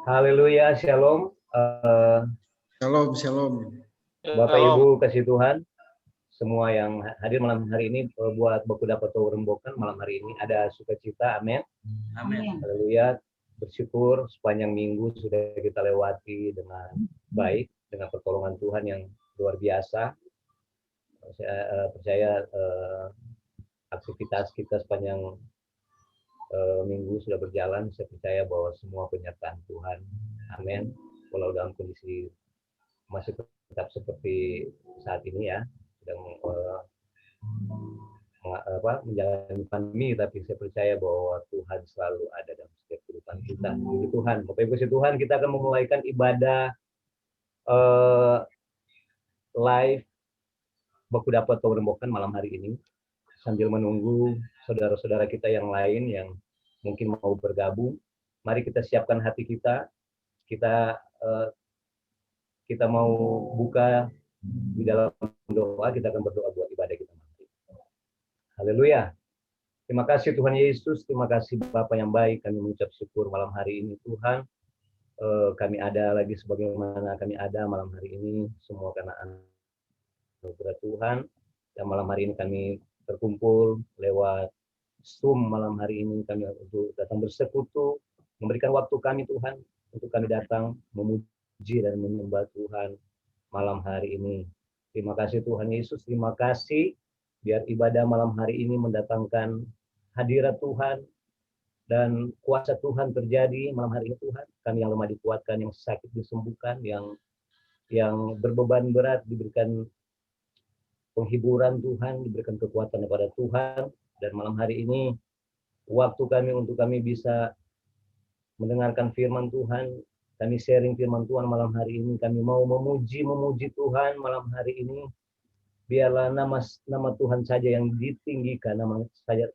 Haleluya, shalom. Shalom, shalom. Bapak Ibu kasih Tuhan, semua yang hadir malam hari ini buat Baku dapat rembokan malam hari ini ada sukacita, amin. Amin. Haleluya, bersyukur sepanjang minggu sudah kita lewati dengan baik, dengan pertolongan Tuhan yang luar biasa. Saya percaya aktivitas kita sepanjang minggu sudah berjalan, saya percaya bahwa semua penyertaan Tuhan, amin. Walau dalam kondisi masih tetap seperti saat ini ya, sedang menjalani pandemi, tapi saya percaya bahwa Tuhan selalu ada dalam setiap kehidupan kita. Puji Tuhan, Bapak Ibu Tuhan, kita akan memulaikan ibadah live Baku dapat rembokan malam hari ini, sambil menunggu saudara-saudara kita yang lain yang mungkin mau bergabung. Mari kita siapkan hati kita, kita mau buka di dalam doa, kita akan berdoa buat ibadah kita. Haleluya. Terima kasih Tuhan Yesus, terima kasih Bapa yang baik, kami mengucap syukur malam hari ini Tuhan. Kami ada lagi sebagaimana kami ada malam hari ini, semua karena anugerah Tuhan. Dan malam hari ini kami terkumpul lewat Zoom malam hari ini, kami untuk datang bersekutu, memberikan waktu kami Tuhan, untuk kami datang memuji dan menyembah Tuhan malam hari ini. Terima kasih Tuhan Yesus, terima kasih biar ibadah malam hari ini mendatangkan hadirat Tuhan dan kuasa Tuhan terjadi malam hari ini Tuhan. Kami yang lemah dikuatkan, yang sakit disembuhkan, yang berbeban berat diberikan penghiburan Tuhan, diberikan kekuatan kepada Tuhan. Dan malam hari ini waktu kami untuk kami bisa mendengarkan firman Tuhan, kami sharing firman Tuhan malam hari ini, kami mau memuji Tuhan malam hari ini. Biarlah nama Tuhan saja yang ditinggikan,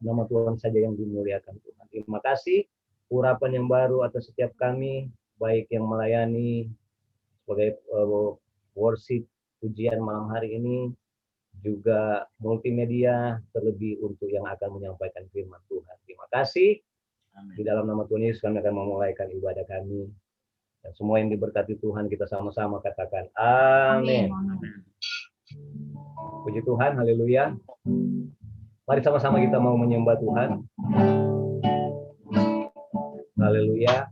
nama Tuhan saja yang dimuliakan Tuhan. Terima kasih urapan yang baru atas setiap kami, baik yang melayani sebagai worship pujian malam hari ini, juga multimedia, terlebih untuk yang akan menyampaikan firman Tuhan. Terima kasih. Amin. Di dalam nama Tuhan Yesus kami akan memulaikan ibadah kami. Dan semua yang diberkati Tuhan kita sama-sama katakan amin. Amin. Puji Tuhan, haleluya. Mari sama-sama kita mau menyembah Tuhan. Haleluya.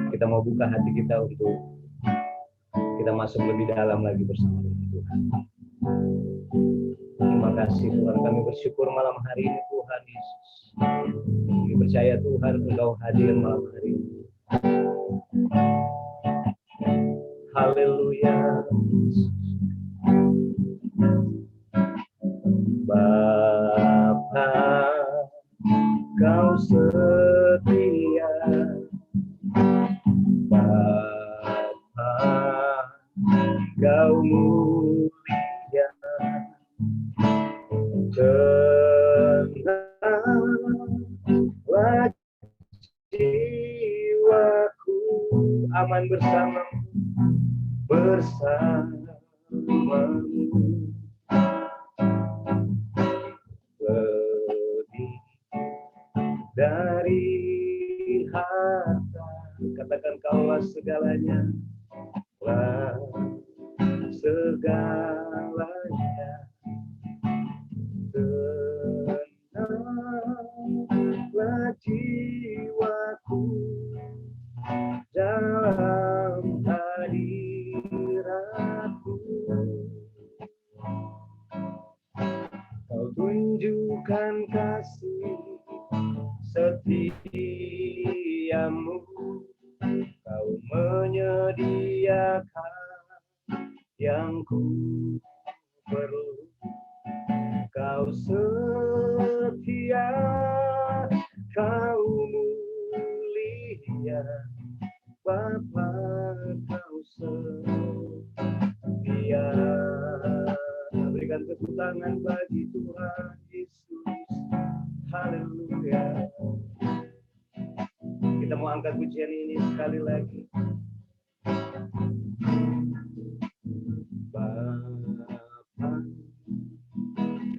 Kita mau buka hati kita untuk kita masuk lebih dalam lagi bersama Tuhan. Terima kasih Tuhan, kami bersyukur malam hari ini Tuhan Yesus. Kami percaya Tuhan Engkau hadir malam hari ini. Haleluya. Bapa, Kau setia. Bapa, Kau mulia. Tenanglah jiwaku, aman bersamamu. Lebih dari harta, katakan Kaulah segalanya, lah segalanya. Tenanglah jiwaku dalam hadiratmu. Kau tunjukkan kasih setiamu, Kau menyediakan yang ku perlu. Kau setia, Kau mulia, Bapa, Kau setia. Berikan tepuk tangan bagi Tuhan Yesus. Haleluya. Kita mau angkat pujian ini sekali lagi. Bapa,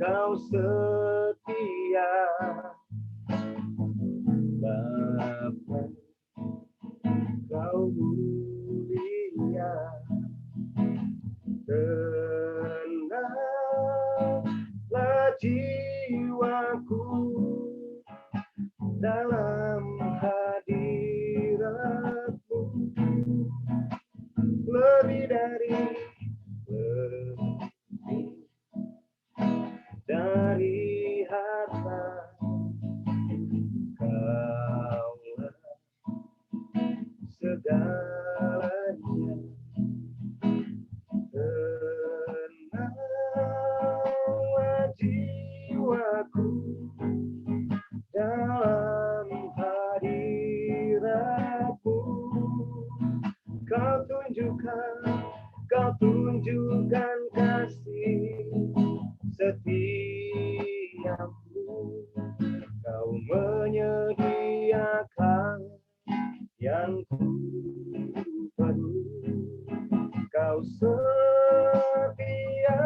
Kau setia. Bapa, dalam hadirat-Mu, lebih dari harta. Kaulah segalanya. Tenanglah jiwaku dalam hadirat-Mu. Kau tunjukkan kasih setiamu. Kau menyediakan yang ku perlu. Kau setia,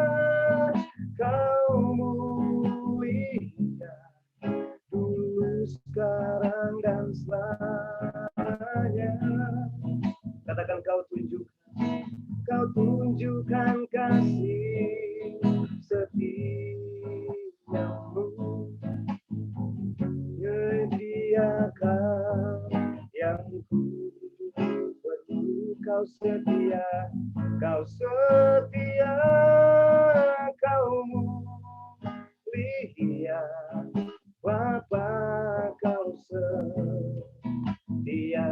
Kau mulia, dulu, sekarang, dan selamanya. Katakan kau tunjukkan kasih setiamu. Menyediakan yang ku perlu. Kau setia, Kau mulia, Bapa, Kau setia.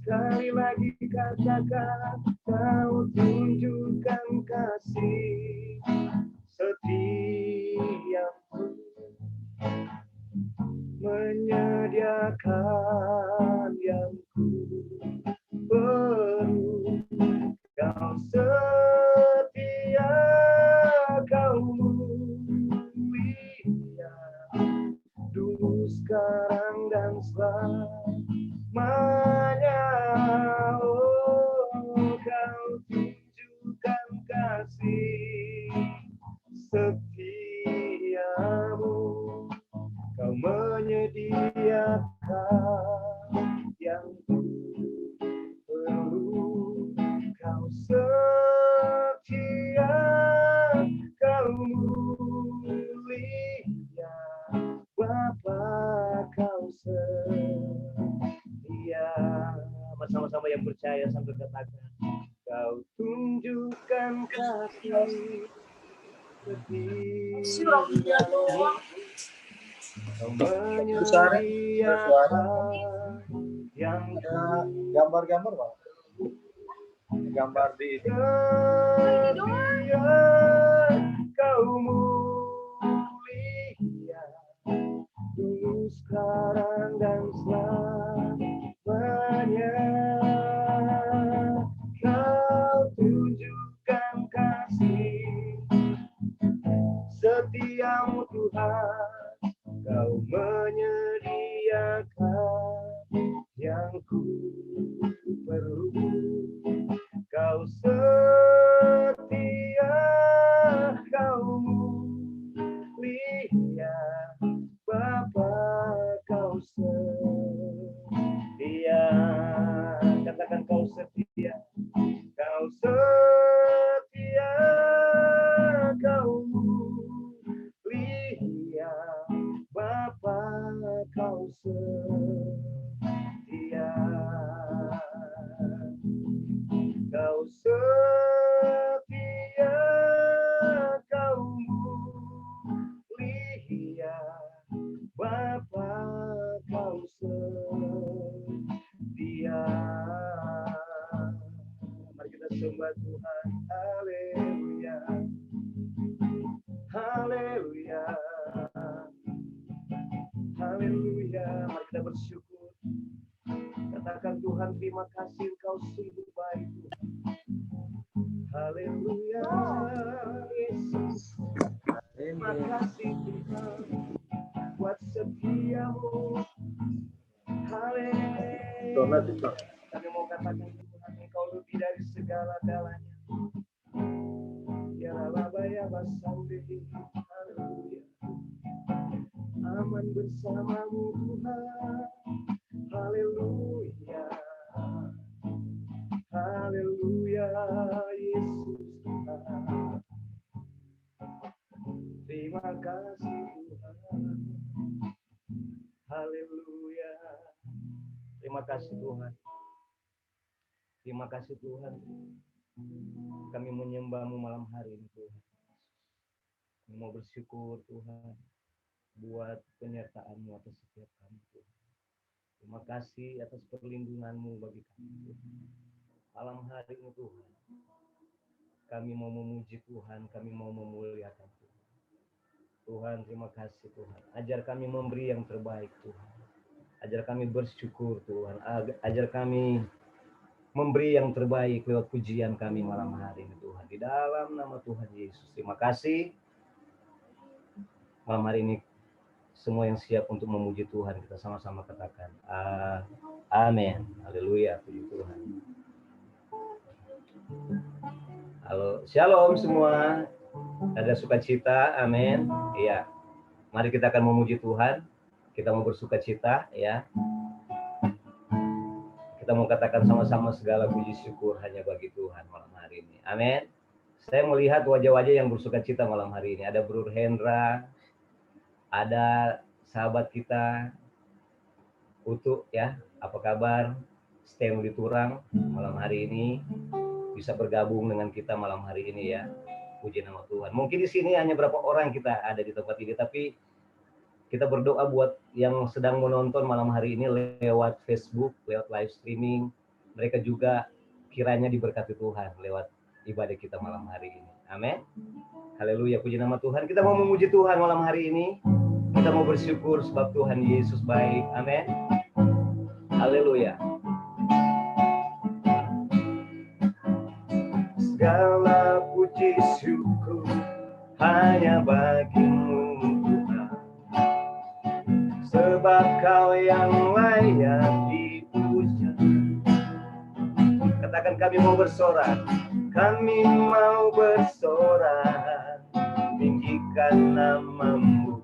Sekali lagi katakan, Kau tunjukkan kasih setiamu. Menyediakan yang ku perlu. Kau setia, Kau mulia, dulu, sekarang, dan selamanya. Oh, Kau tunjukkan kasih setiamu. Kau menyediakan yang ku perlu. Kau setia, Kau mulia, Bapa, Kau setia. Bersama-sama yang percaya sambil katakan, Kau tunjukkan kasih setiamu. Kau menyediakan yang Gambar-gambar, Pak. Gambar di setia, Kau mulia, dulu, sekarang, dan selamanya. Kau tunjukkan kasih setiamu, Tuhan. Kau menyediakan yang ku perlu. Kau setia, Kau mulia, Bapa, Kau setia. Katakan, Kau setia, Kau setia, Kau mulia, Bapa, Kau setia. Kau setia, Kau mulia, Bapa, Kau setia. Mari kita sembah Tuhan. Haleluya, haleluya, haleluya. Mari kita bersyukur. Katakan, Tuhan, terima kasih, Engkau sungguh baik, Tuhan. Haleluya, Yesus. Terima kasih, Tuhan, buat setiamu. Haleluya. Kami mau katakan, Tuhan, Engkau lebih dari segala-galanya. Ya Rabaya Basambi. Haleluya. Aman bersamamu, Tuhan. Haleluya, haleluya, Yesus Tuhan. Terima kasih, Tuhan. Haleluya. Haleluya. Terima kasih Tuhan. Terima kasih Tuhan. Kami menyembah-Mu malam hari ini Tuhan. Kami mau bersyukur Tuhan buat penyertaan-Mu atas setiap kami Tuhan. Terima kasih atas perlindungan-Mu bagi kami Tuhan. Malam hari ini Tuhan, kami mau memuji Tuhan, kami mau memuliakan Tuhan. Tuhan, terima kasih Tuhan. Ajar kami memberi yang terbaik Tuhan. Ajar kami bersyukur Tuhan. Ajar kami memberi yang terbaik lewat pujian kami malam hari ini Tuhan. Di dalam nama Tuhan Yesus. Terima kasih. Malam hari ini semua yang siap untuk memuji Tuhan, kita sama-sama katakan amin. Haleluya, puji Tuhan. Halo, shalom semua. Ada sukacita, amin. Iya. Mari kita akan memuji Tuhan. Kita mau bersukacita, ya. Kita mau katakan sama-sama segala puji syukur hanya bagi Tuhan malam hari ini. Amin. Saya melihat wajah-wajah yang bersukacita malam hari ini. Ada Bro Hendra, ada sahabat kita Utu, ya. Apa kabar? Stanley Turang malam hari ini bisa bergabung dengan kita malam hari ini, ya. Puji nama Tuhan. Mungkin di sini hanya berapa orang kita ada di tempat ini, tapi kita berdoa buat yang sedang menonton malam hari ini lewat Facebook, lewat live streaming. Mereka juga kiranya diberkati Tuhan lewat ibadah kita malam hari ini. Amin. Haleluya, puji nama Tuhan. Kita mau memuji Tuhan malam hari ini. Kita mau bersyukur sebab Tuhan Yesus baik. Amin. Haleluya. Segala puji syukur hanya bagi-Mu Tuhan. Sebab Kau yang layak dipuja. Katakan kami mau bersorak. Kami mau bersorak. Tinggikan nama-Mu.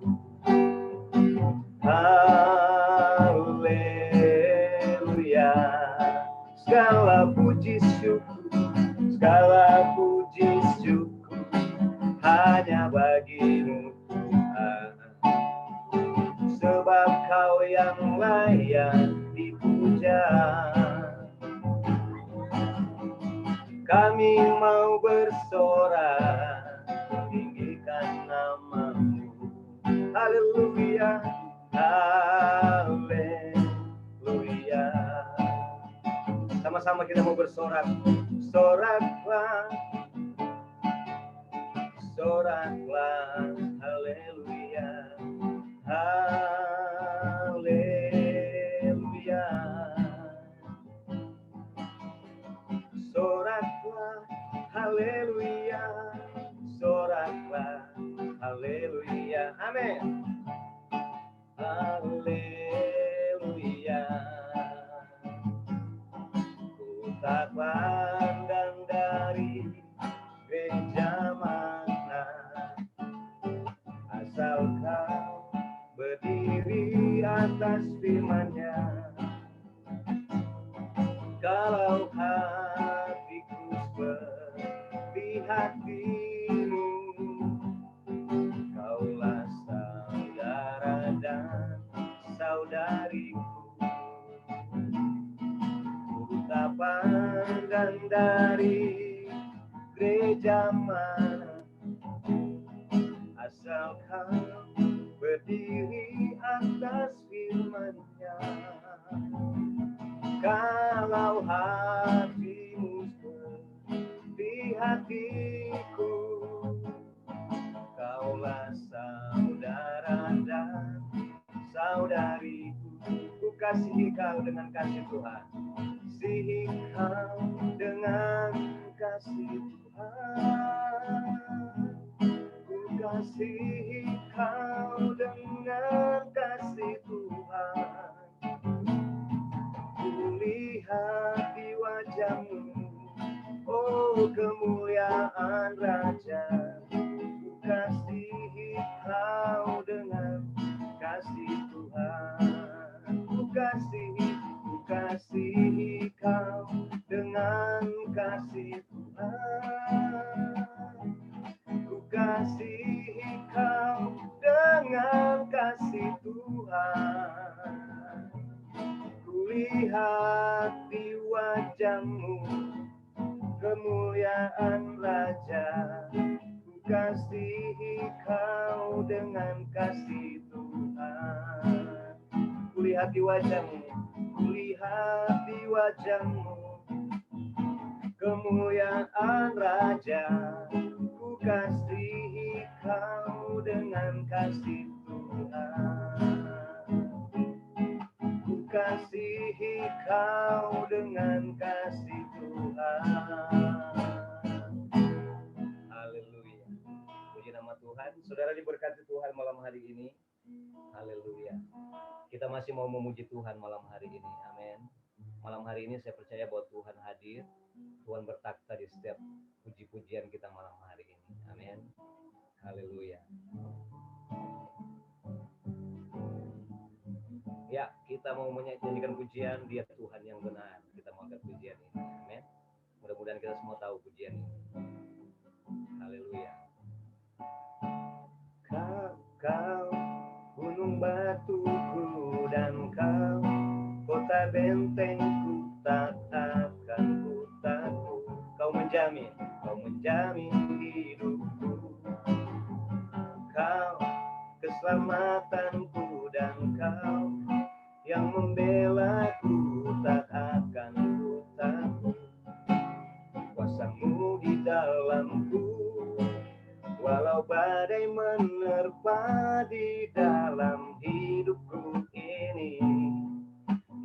Haleluya. Segala puji syukur. Segala puji syukur hanya bagi-Mu Tuhan. Sebab Kau yang layak dipuja. Kami mau bersorak, tinggikan nama-Mu. Haleluya, haleluya. Sama-sama kita mau bersorak. Soraklah, soraklah, haleluya. Haleluya. Soraklah, haleluya. Soraklah, haleluya. Amin. Haleluya. Ku tak pandang dari gereja mana, asal Kau berdiri atas firman-Nya. Kalau hatiku seperti hati-Mu, Kaulah saudara dan saudariku. Ku tak pandang dari gereja mana, asal Kau berdiri atas firman-Nya. Kalau hati-Mu seperti hatiku, Kaulah saudara dan saudariku. Ku kasihi Kau dengan kasih Tuhan. Kasihi Kau dengan kasih Tuhan. Ku kasihi Kau dengan kasih Tuhan. Kulihat di wajah-Mu, oh kemuliaan Raja. Ku kasihi Kau dengan kasih Tuhan. Ku kasihi Kau dengan kasih Tuhan. Ku kasihi Kau dengan kasih Tuhan. Kulihat di wajah-Mu kemuliaan Raja, ku kasihi Kau dengan kasih Tuhan. Kulihat di wajah-Mu, kulihat di wajah-Mu kemuliaan Raja, ku kasihi Kau dengan kasih Tuhan. Ku kasihi Kau dengan kasih Tuhan. Haleluya. Puji nama Tuhan. Saudara diberkati Tuhan malam hari ini. Haleluya. Kita masih mau memuji Tuhan malam hari ini. Amin. Malam hari ini saya percaya bahwa Tuhan hadir. Tuhan bertakhta di setiap puji-pujian kita malam hari ini. Amin. Haleluya. Ya, kita mau menyanyikan pujian, Dia Tuhan yang benar. Kita mau angkat pujian ini. Amin. Mudah-mudahan kita semua tahu pujian ini. Haleluya. Kau gunung batuku dan Kau kota bentengku, tak akan ku takut. Kau menjamin hidupku. Kau keselamatanku dan Kau yang membelaku, tak akan ku takut. Kuasa-Mu di dalamku, walau badai menerpa di dalam hidupku ini.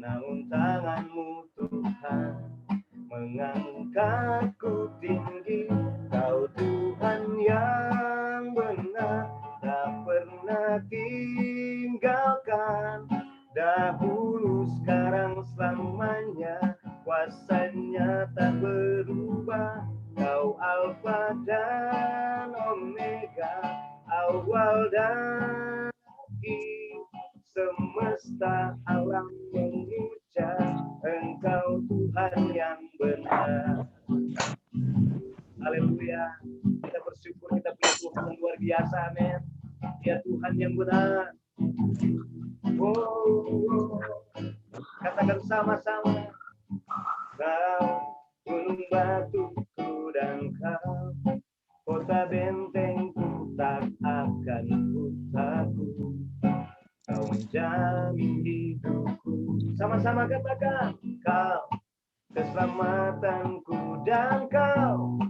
Namun tangan-Mu Tuhan mengangkatku tinggi. Kau Tuhan yang benar, tak pernah tinggalkan. Dahulu, sekarang, selamanya, kuasa-Nya tak berubah. Kau Alfa dan Omega, awal dan akhir. Semesta alam mengucap Engkau Tuhan yang benar. Haleluya. Kita bersyukur kita punya Tuhan yang luar biasa. Amin. Dia Tuhan yang benar. Oh. Katakan sama-sama. Kau gunung batuku dan Kau kota bentengku, tak akan ku takut. Kau menjamin hidupku. Sama-sama katakan. Kau keselamatanku dan Kau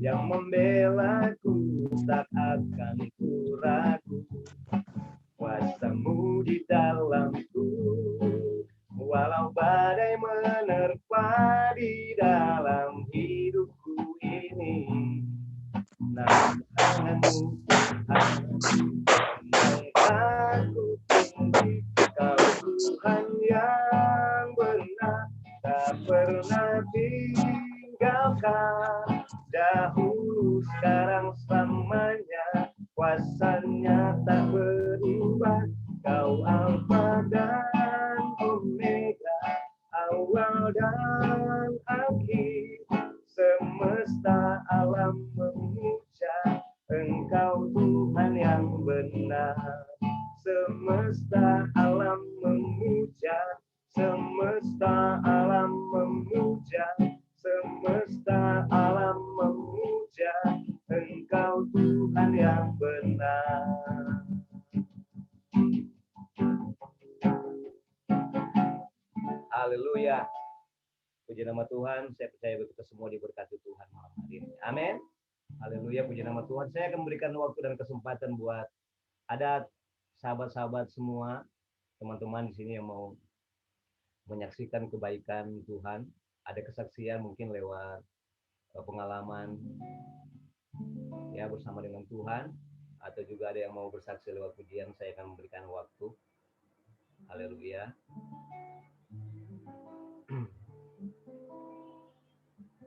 yang membelaku, tak akan ku ragu. Kuasa-Mu di dalamku, walau badai menerpa di dalam hidupku ini. Namun tangan-Mu Tuhan mengangkatku tinggi. Kau Tuhan yang benar, tak pernah tinggalkan. Dahulu, sekarang, selamanya, kuasa-Nya tak berubah. Kau Alfa dan Omega, awal dan akhir. Semesta alam mengucap Engkau Tuhan yang benar. Semesta alam mengucap, semesta alam memuja, semesta alam memuja Engkau Tuhan yang benar. Haleluya. Puji nama Tuhan. Saya percaya kita semua diberkati Tuhan malam hari ini. Amin. Haleluya. Puji nama Tuhan. Saya akan memberikan waktu dan kesempatan buat ada sahabat-sahabat semua, teman-teman di sini yang mau menyaksikan kebaikan Tuhan. Ada kesaksian mungkin lewat pengalaman ya bersama dengan Tuhan, atau juga ada yang mau bersaksi lewat pujian. Saya akan memberikan waktu. Haleluya.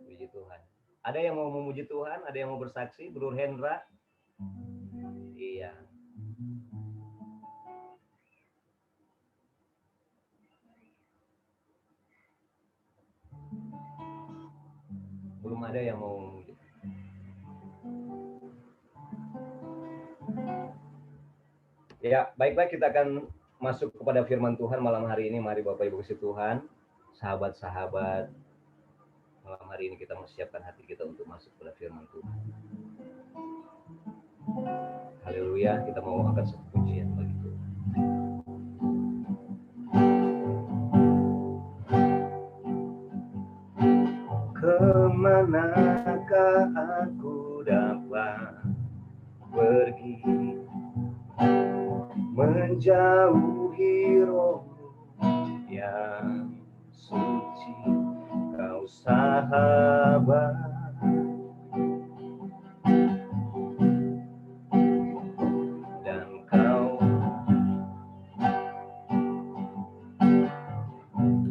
Puji Tuhan. Ada yang mau memuji Tuhan, ada yang mau bersaksi, Bro Hendra. Iya. Belum ada yang mau memuji. Ya, baiklah kita akan masuk kepada firman Tuhan malam hari ini. Mari Bapak Ibu kasih Tuhan. sahabat-sahabat, malam hari ini kita mempersiapkan hati kita untuk masuk pada firman Tuhan. Haleluya, kita mau angkat satu pujian bagi Tuhan. Kemanakah aku dapat pergi, menjauhi rohmu yang suci, kau sahabat, dan kau,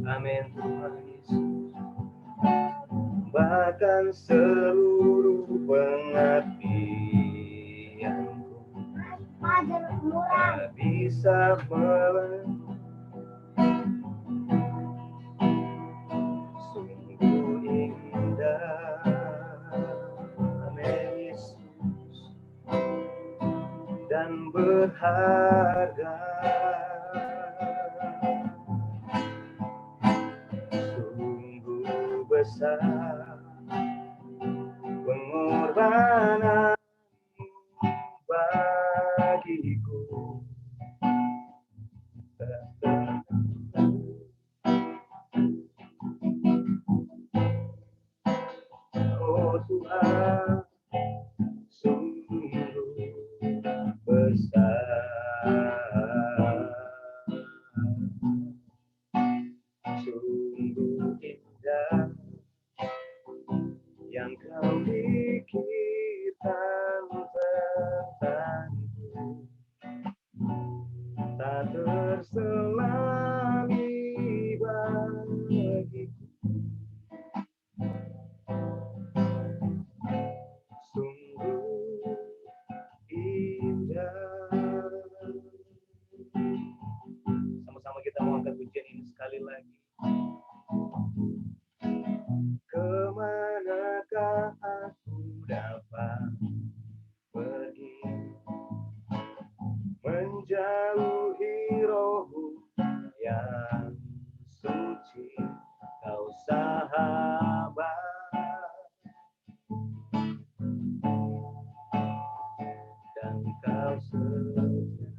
amin Tuhan Yesus, bahkan seluruh pengabdianku tak bisa sungguh indah, amin Yesus, dan berharga, sungguh besar pengorbanan bagiku. Oh Tuhan, sungguh besar, sungguh indah yang kau pikirkan tentangku, tak terselami bagiku, sungguh indah. Sama-sama kita mau angkat pujian ini sekali lagi. Kemanakah aku dapat pergi, menjauhi rohmu yang suci, kau sahabat, dan kau setia.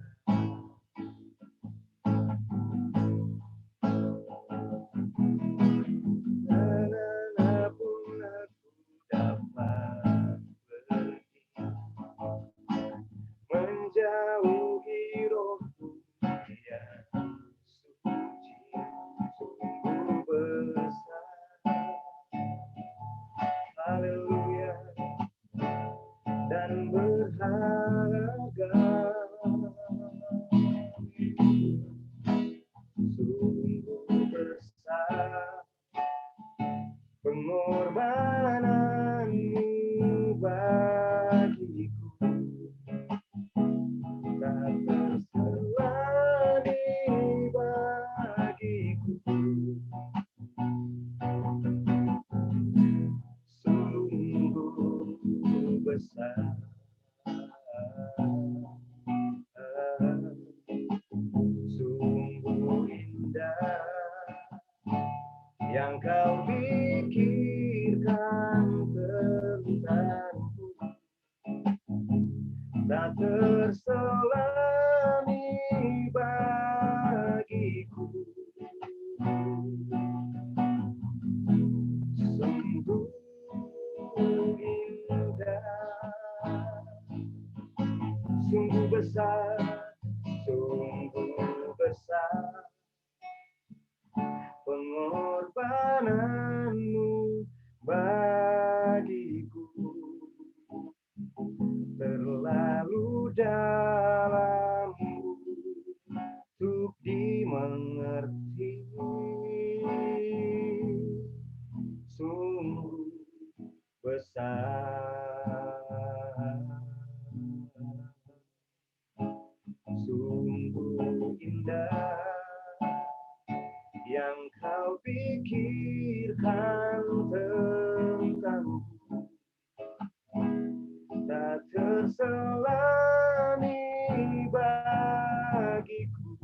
Manapun aku dapat pergi, menjauhi rohmu yang suci, sungguh besar, haleluya, dan berharga, sungguh besar pengorbananmu bagiku, tak terselani bagiku, sungguh besar, sungguh indah yang kau pikirkan tentangku, tak terselani bagiku, sungguh indah, sungguh besar, sungguh besar pengorbananmu bagiku, terlalu dalam untuk dimengerti, sungguh besar, sungguh indah yang kau pikirkan tentangku, tak terselani bagiku,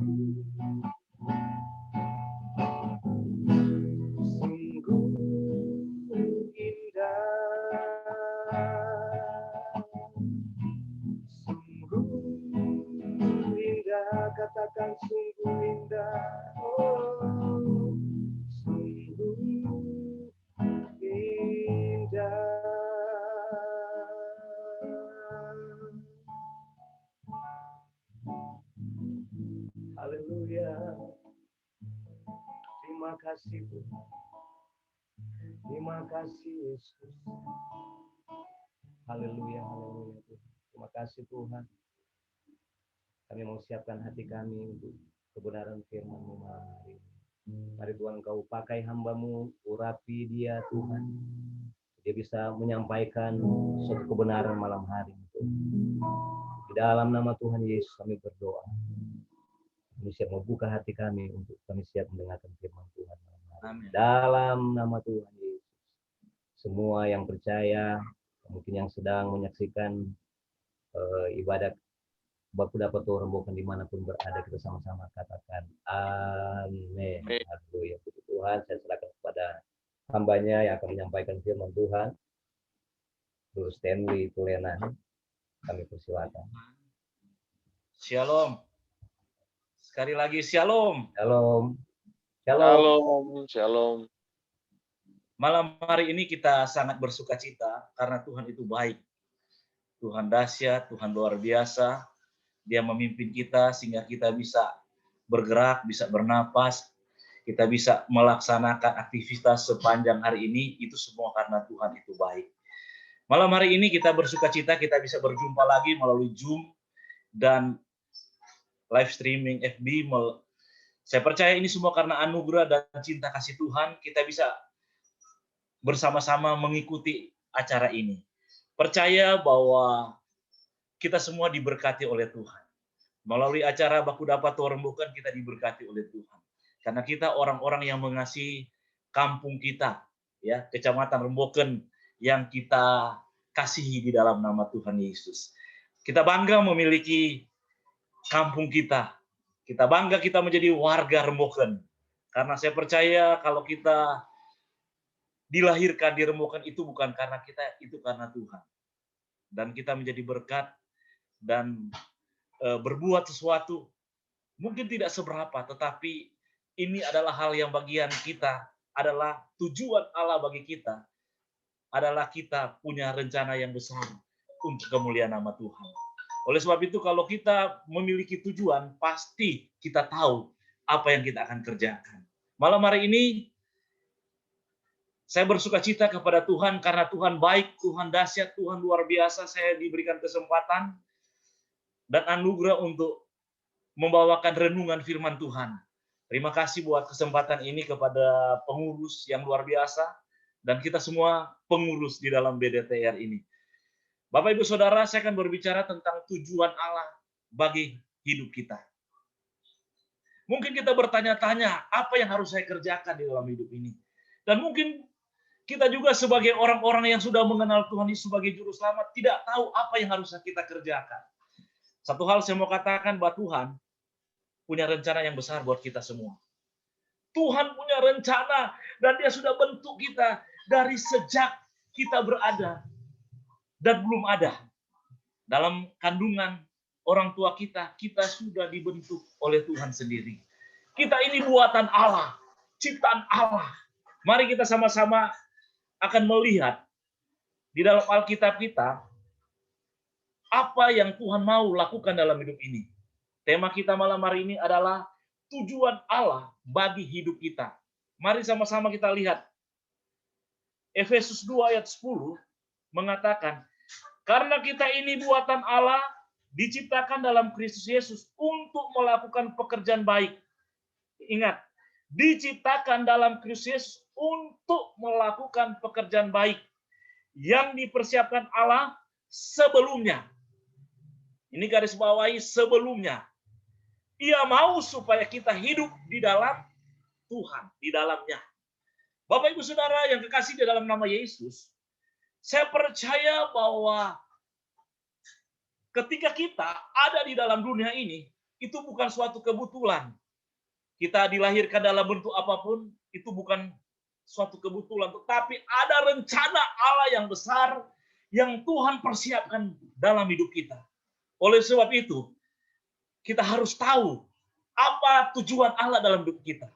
kasih Tuhan. Terima kasih Yesus. Haleluya, haleluya Tuhan. Terima kasih Tuhan. Kami mau siapkan hati kami untuk kebenaran firman-Mu malam hari ini. Mari Tuhan Kau pakai hamba-Mu, urapi dia Tuhan. Dia bisa menyampaikan suatu kebenaran malam hari itu. Di dalam nama Tuhan Yesus kami berdoa. Kami siap membuka hati kami untuk kami siap mendengarkan firman Tuhan malam hari. Amin. Dalam nama Tuhan Yesus. Semua yang percaya, mungkin yang sedang menyaksikan ibadah Baku dapat rembukan dimanapun berada, kita sama-sama katakan amin. Haleluya. Puji Tuhan, saya serahkan kepada hambanya yang akan menyampaikan firman Tuhan, Guru Stanley Tulena. Kami persilakan. Shalom. Sekali lagi shalom. Shalom. Shalom. Shalom. Malam hari ini kita sangat bersuka cita karena Tuhan itu baik. Tuhan dahsyat, Tuhan luar biasa. Dia memimpin kita sehingga kita bisa bergerak, bisa bernapas, kita bisa melaksanakan aktivitas sepanjang hari ini. Itu semua karena Tuhan itu baik. Malam hari ini kita bersuka cita, kita bisa berjumpa lagi melalui Zoom dan live streaming FB. Saya percaya ini semua karena anugerah dan cinta kasih Tuhan, kita bisa bersama-sama mengikuti acara ini. Percaya bahwa kita semua diberkati oleh Tuhan. Melalui acara Baku Dapat Rembukan kita diberkati oleh Tuhan. Karena kita orang-orang yang mengasihi kampung kita, ya, Kecamatan Rembukan yang kita kasihi di dalam nama Tuhan Yesus. Kita bangga memiliki kampung kita. Kita bangga kita menjadi warga Rembukan. Karena saya percaya kalau kita dilahirkan di Rembukan itu bukan karena kita, itu karena Tuhan. Dan kita menjadi berkat dan berbuat sesuatu mungkin tidak seberapa, tetapi ini adalah hal yang bagian kita, adalah tujuan Allah bagi kita, adalah kita punya rencana yang besar untuk kemuliaan nama Tuhan. Oleh sebab itu kalau kita memiliki tujuan, pasti kita tahu apa yang kita akan kerjakan. Malam hari ini saya bersuka cita kepada Tuhan karena Tuhan baik, Tuhan dahsyat, Tuhan luar biasa. Saya diberikan kesempatan dan anugerah untuk membawakan renungan firman Tuhan. Terima kasih buat kesempatan ini kepada pengurus yang luar biasa dan kita semua pengurus di dalam BDTR ini. Bapak Ibu Saudara, saya akan berbicara tentang tujuan Allah bagi hidup kita. Mungkin kita bertanya-tanya, apa yang harus saya kerjakan di dalam hidup ini? Dan mungkin kita juga sebagai orang-orang yang sudah mengenal Tuhan Yesus sebagai juru selamat tidak tahu apa yang harus kita kerjakan. Satu hal saya mau katakan bahwa Tuhan punya rencana yang besar buat kita semua. Tuhan punya rencana dan Dia sudah bentuk kita dari sejak kita berada dan belum ada. Dalam kandungan orang tua kita, kita sudah dibentuk oleh Tuhan sendiri. Kita ini buatan Allah, ciptaan Allah. Mari kita sama-sama akan melihat di dalam Alkitab kita, apa yang Tuhan mau lakukan dalam hidup ini. Tema kita malam hari ini adalah tujuan Allah bagi hidup kita. Mari sama-sama kita lihat. Efesus 2 ayat 10 mengatakan, karena kita ini buatan Allah, diciptakan dalam Kristus Yesus untuk melakukan pekerjaan baik. Ingat, diciptakan dalam Kristus Yesus untuk melakukan pekerjaan baik yang dipersiapkan Allah sebelumnya. Ini garis bawahi sebelumnya. Ia mau supaya kita hidup di dalam Tuhan, di dalamnya. Bapak Ibu Saudara yang kekasih di dalam nama Yesus, saya percaya bahwa ketika kita ada di dalam dunia ini, itu bukan suatu kebetulan. Kita dilahirkan dalam bentuk apapun, itu bukan suatu kebetulan, tetapi ada rencana Allah yang besar yang Tuhan persiapkan dalam hidup kita. Oleh sebab itu, kita harus tahu apa tujuan Allah dalam hidup kita.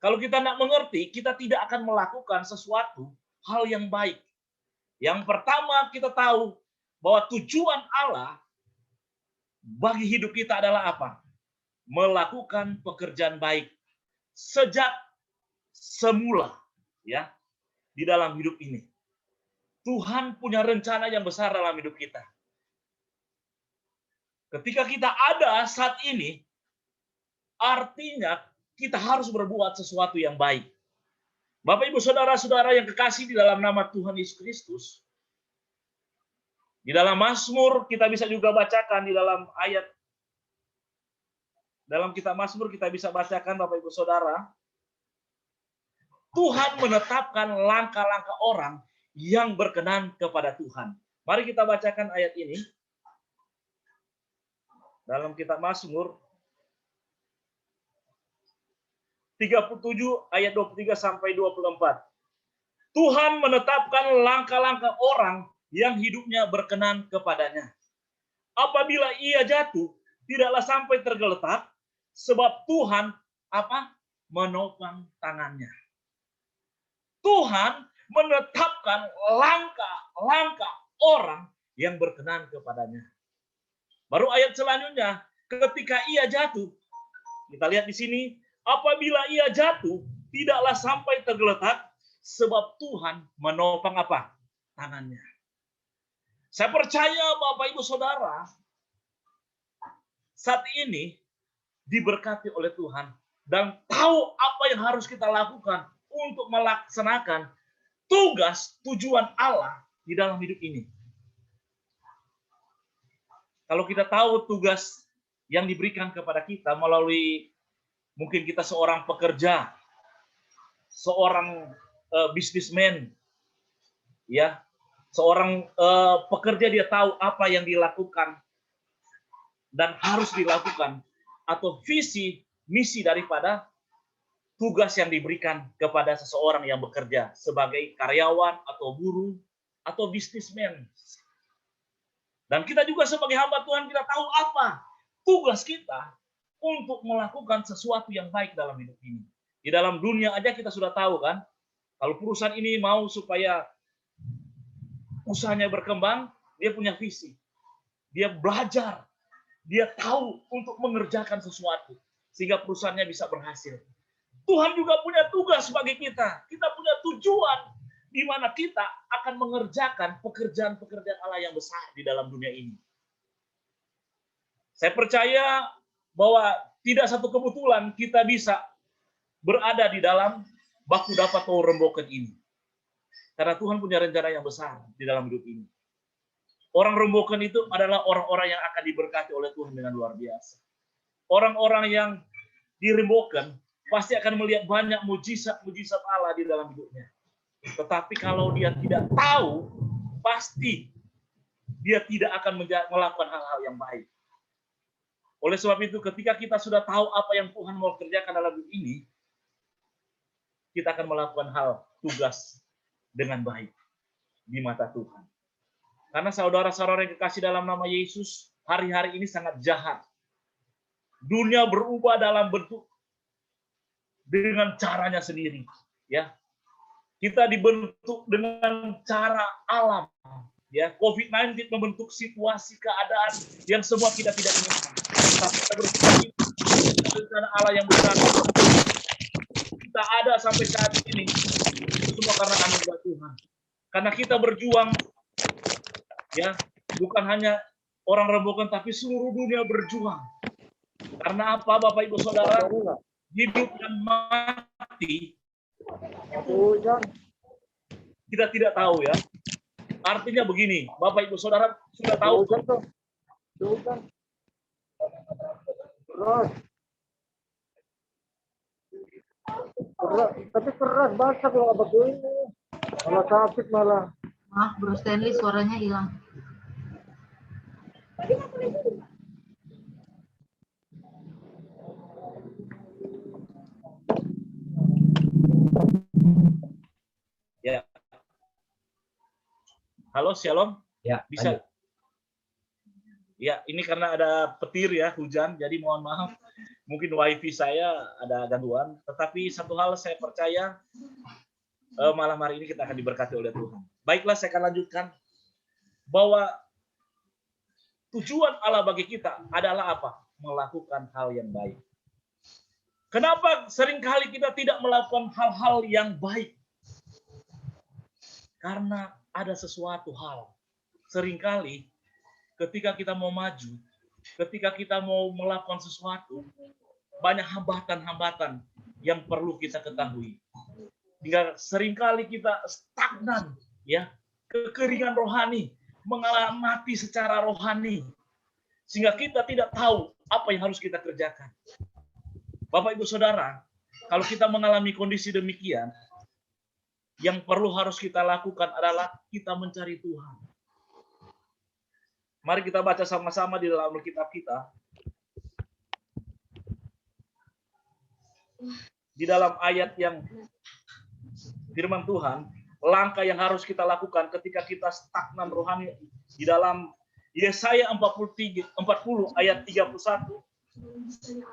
Kalau kita tidak mengerti, kita tidak akan melakukan sesuatu hal yang baik. Yang pertama kita tahu bahwa tujuan Allah bagi hidup kita adalah apa? Melakukan pekerjaan baik. Sejak semula, ya, di dalam hidup ini. Tuhan punya rencana yang besar dalam hidup kita. Ketika kita ada saat ini, artinya kita harus berbuat sesuatu yang baik. Bapak, Ibu, Saudara-saudara yang kekasih di dalam nama Tuhan Yesus Kristus, di dalam Mazmur kita bisa juga bacakan di dalam ayat, dalam kitab Mazmur kita bisa bacakan, Bapak, Ibu, Saudara, Tuhan menetapkan langkah-langkah orang yang berkenan kepada Tuhan. Mari kita bacakan ayat ini. Dalam kitab Mazmur 37 ayat 23 sampai 24. Tuhan menetapkan langkah-langkah orang yang hidupnya berkenan kepadanya. Apabila ia jatuh, tidaklah sampai tergeletak, sebab Tuhan menopang tangannya. Tuhan menetapkan langkah-langkah orang yang berkenan kepadanya. Baru ayat selanjutnya, ketika ia jatuh, kita lihat di sini, apabila ia jatuh, tidaklah sampai tergeletak, sebab Tuhan menopang tangannya. Saya percaya Bapak, Ibu, Saudara, saat ini diberkati oleh Tuhan dan tahu apa yang harus kita lakukan untuk melaksanakan tugas tujuan Allah di dalam hidup ini. Kalau kita tahu tugas yang diberikan kepada kita melalui mungkin kita seorang pekerja, seorang bisnismen, ya, seorang pekerja, dia tahu apa yang dilakukan dan harus dilakukan, atau visi misi daripada tugas yang diberikan kepada seseorang yang bekerja sebagai karyawan atau buruh atau bisnismen. Dan kita juga sebagai hamba Tuhan, kita tahu apa tugas kita untuk melakukan sesuatu yang baik dalam hidup ini. Di dalam dunia aja kita sudah tahu kan, kalau perusahaan ini mau supaya usahanya berkembang, dia punya visi. Dia belajar, dia tahu untuk mengerjakan sesuatu sehingga perusahaannya bisa berhasil. Tuhan juga punya tugas bagi kita. Kita punya tujuan di mana kita akan mengerjakan pekerjaan-pekerjaan Allah yang besar di dalam dunia ini. Saya percaya bahwa tidak satu kebetulan kita bisa berada di dalam baku dapat atau rembokan ini. Karena Tuhan punya rencana yang besar di dalam hidup ini. Orang rembokan itu adalah orang-orang yang akan diberkati oleh Tuhan dengan luar biasa. Orang-orang yang dirembokan pasti akan melihat banyak mujizat-mujizat Allah di dalam hidupnya. Tetapi kalau dia tidak tahu, pasti dia tidak akan melakukan hal-hal yang baik. Oleh sebab itu, ketika kita sudah tahu apa yang Tuhan mau kerjakan dalam hidup ini, kita akan melakukan hal tugas dengan baik di mata Tuhan. Karena saudara-saudara yang kekasih dalam nama Yesus, hari-hari ini sangat jahat. Dunia berubah dalam bentuk dengan caranya sendiri, ya. Kita dibentuk dengan cara alam, ya. COVID-19 membentuk situasi keadaan yang semua kita tidak inginkan. Tapi kita berpikir rencana Allah yang besar. Kita ada sampai saat ini itu semua karena anugerah Tuhan. Karena kita berjuang, ya, bukan hanya orang rembokan, tapi seluruh dunia berjuang. Karena apa, Bapak, Ibu, Saudara? Hidup dan mati kita tidak tahu, ya. Artinya begini, Bapak, Ibu, Saudara sudah tahu. Tapi keras basah kalau nggak begini, malah sakit malah. Maaf Bro Stanley, suaranya hilang. Ya. Halo, Shalom. Ya, Bisa. lanjut. Ya, ini karena ada petir ya, hujan, jadi mohon maaf. Mungkin wifi saya ada gangguan. Tetapi satu hal saya percaya, malam hari ini kita akan diberkati oleh Tuhan. Baiklah, saya akan lanjutkan. Bahwa tujuan Allah bagi kita adalah apa? Melakukan hal yang baik. Kenapa seringkali kita tidak melakukan hal-hal yang baik? Karena ada sesuatu hal. Seringkali ketika kita mau maju, ketika kita mau melakukan sesuatu, banyak hambatan-hambatan yang perlu kita ketahui. Hingga seringkali kita stagnan, ya, kekeringan rohani, mengalami mati secara rohani, sehingga kita tidak tahu apa yang harus kita kerjakan. Bapak Ibu Saudara, kalau kita mengalami kondisi demikian, yang perlu harus kita lakukan adalah kita mencari Tuhan. Mari kita baca sama-sama di dalam Alkitab kita. Di dalam ayat yang firman Tuhan, langkah yang harus kita lakukan ketika kita stagnan rohani di dalam Yesaya 40 ayat 31.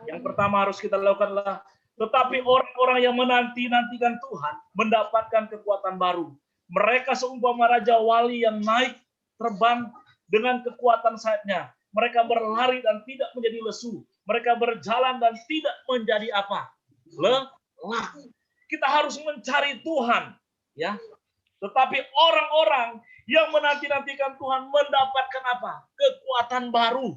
Yang pertama harus kita lakukan adalah, tetapi orang-orang yang menanti-nantikan Tuhan mendapatkan kekuatan baru. Mereka seumpama raja wali yang naik terbang dengan kekuatan sayapnya. Mereka berlari dan tidak menjadi lesu. Mereka berjalan dan tidak menjadi apa? Lelah. Kita harus mencari Tuhan, ya. Tetapi orang-orang yang menanti-nantikan Tuhan mendapatkan apa? Kekuatan baru.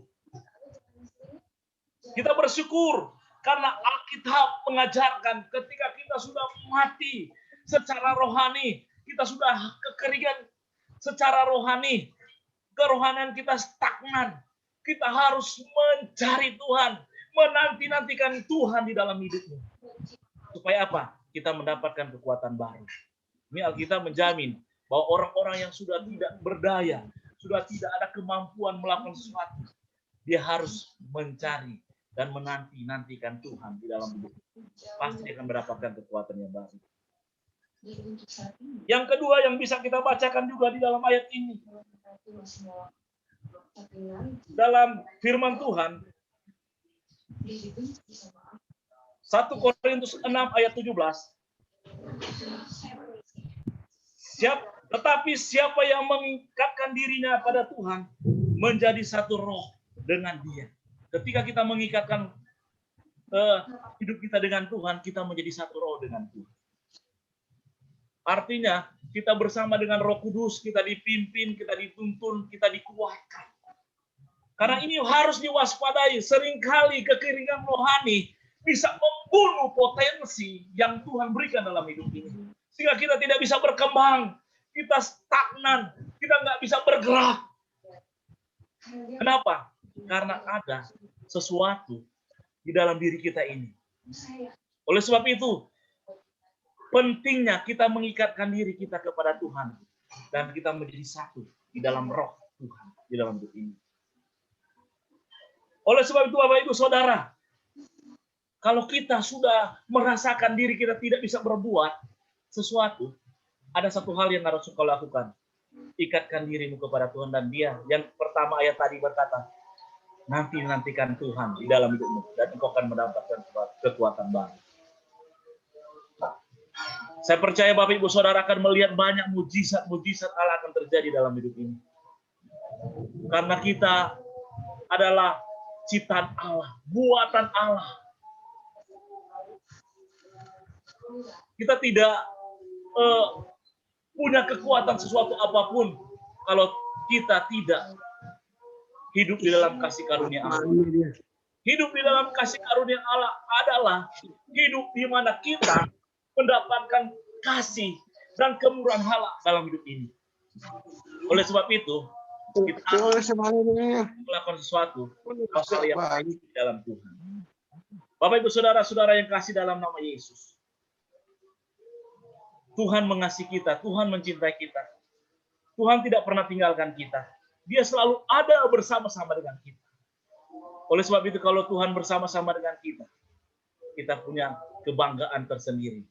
Kita bersyukur karena Alkitab mengajarkan ketika kita sudah mati secara rohani, kita sudah kekeringan secara rohani, kerohanian kita stagnan. Kita harus mencari Tuhan, menanti-nantikan Tuhan di dalam hidupmu. Supaya apa? Kita mendapatkan kekuatan baru. Ini Alkitab menjamin bahwa orang-orang yang sudah tidak berdaya, sudah tidak ada kemampuan melakukan sesuatu, dia harus mencari dan menanti-nantikan Tuhan di dalam hidupnya. Pasti akan mendapatkan kekuatan yang baru. Yang kedua yang bisa kita bacakan juga di dalam ayat ini. Dalam firman Tuhan, 1 Korintus 6 ayat 17. Tetapi siapa yang mengikatkan dirinya pada Tuhan menjadi satu roh dengan Dia. Ketika kita mengikatkan hidup kita dengan Tuhan, kita menjadi satu roh dengan Tuhan. Artinya, kita bersama dengan Roh Kudus, kita dipimpin, kita dituntun, kita dikuatkan. Karena ini harus diwaspadai. Seringkali kekeringan rohani bisa membunuh potensi yang Tuhan berikan dalam hidup ini. Sehingga kita tidak bisa berkembang, kita stagnan, kita nggak bisa bergerak. Kenapa? Karena ada sesuatu di dalam diri kita ini. Oleh sebab itu, pentingnya kita mengikatkan diri kita kepada Tuhan dan kita menjadi satu di dalam roh Tuhan di dalam hidup ini. Oleh sebab itu, Bapak Ibu Saudara, kalau kita sudah merasakan diri kita tidak bisa berbuat sesuatu, ada satu hal yang harus kau lakukan. Ikatkan dirimu kepada Tuhan dan Dia. Yang pertama ayat tadi berkata, nantikan Tuhan di dalam hidupmu dan engkau akan mendapatkan kekuatan baru. Saya percaya Bapak Ibu Saudara akan melihat banyak mujizat Allah akan terjadi dalam hidup ini. Karena kita adalah ciptaan Allah, buatan Allah. Kita tidak punya kekuatan sesuatu apapun kalau kita tidak hidup di dalam kasih karunia Allah. Hidup di dalam kasih karunia Allah adalah hidup di mana kita mendapatkan kasih dan kemurahan Allah dalam hidup ini. Oleh sebab itu, kita harus melakukan sesuatu hal yang baik di dalam Tuhan. Bapak Ibu Saudara-saudara yang kasih dalam nama Yesus. Tuhan mengasihi kita, Tuhan mencintai kita. Tuhan tidak pernah tinggalkan kita. Dia selalu ada bersama-sama dengan kita. Oleh sebab itu kalau Tuhan bersama-sama dengan kita, kita punya kebanggaan tersendiri.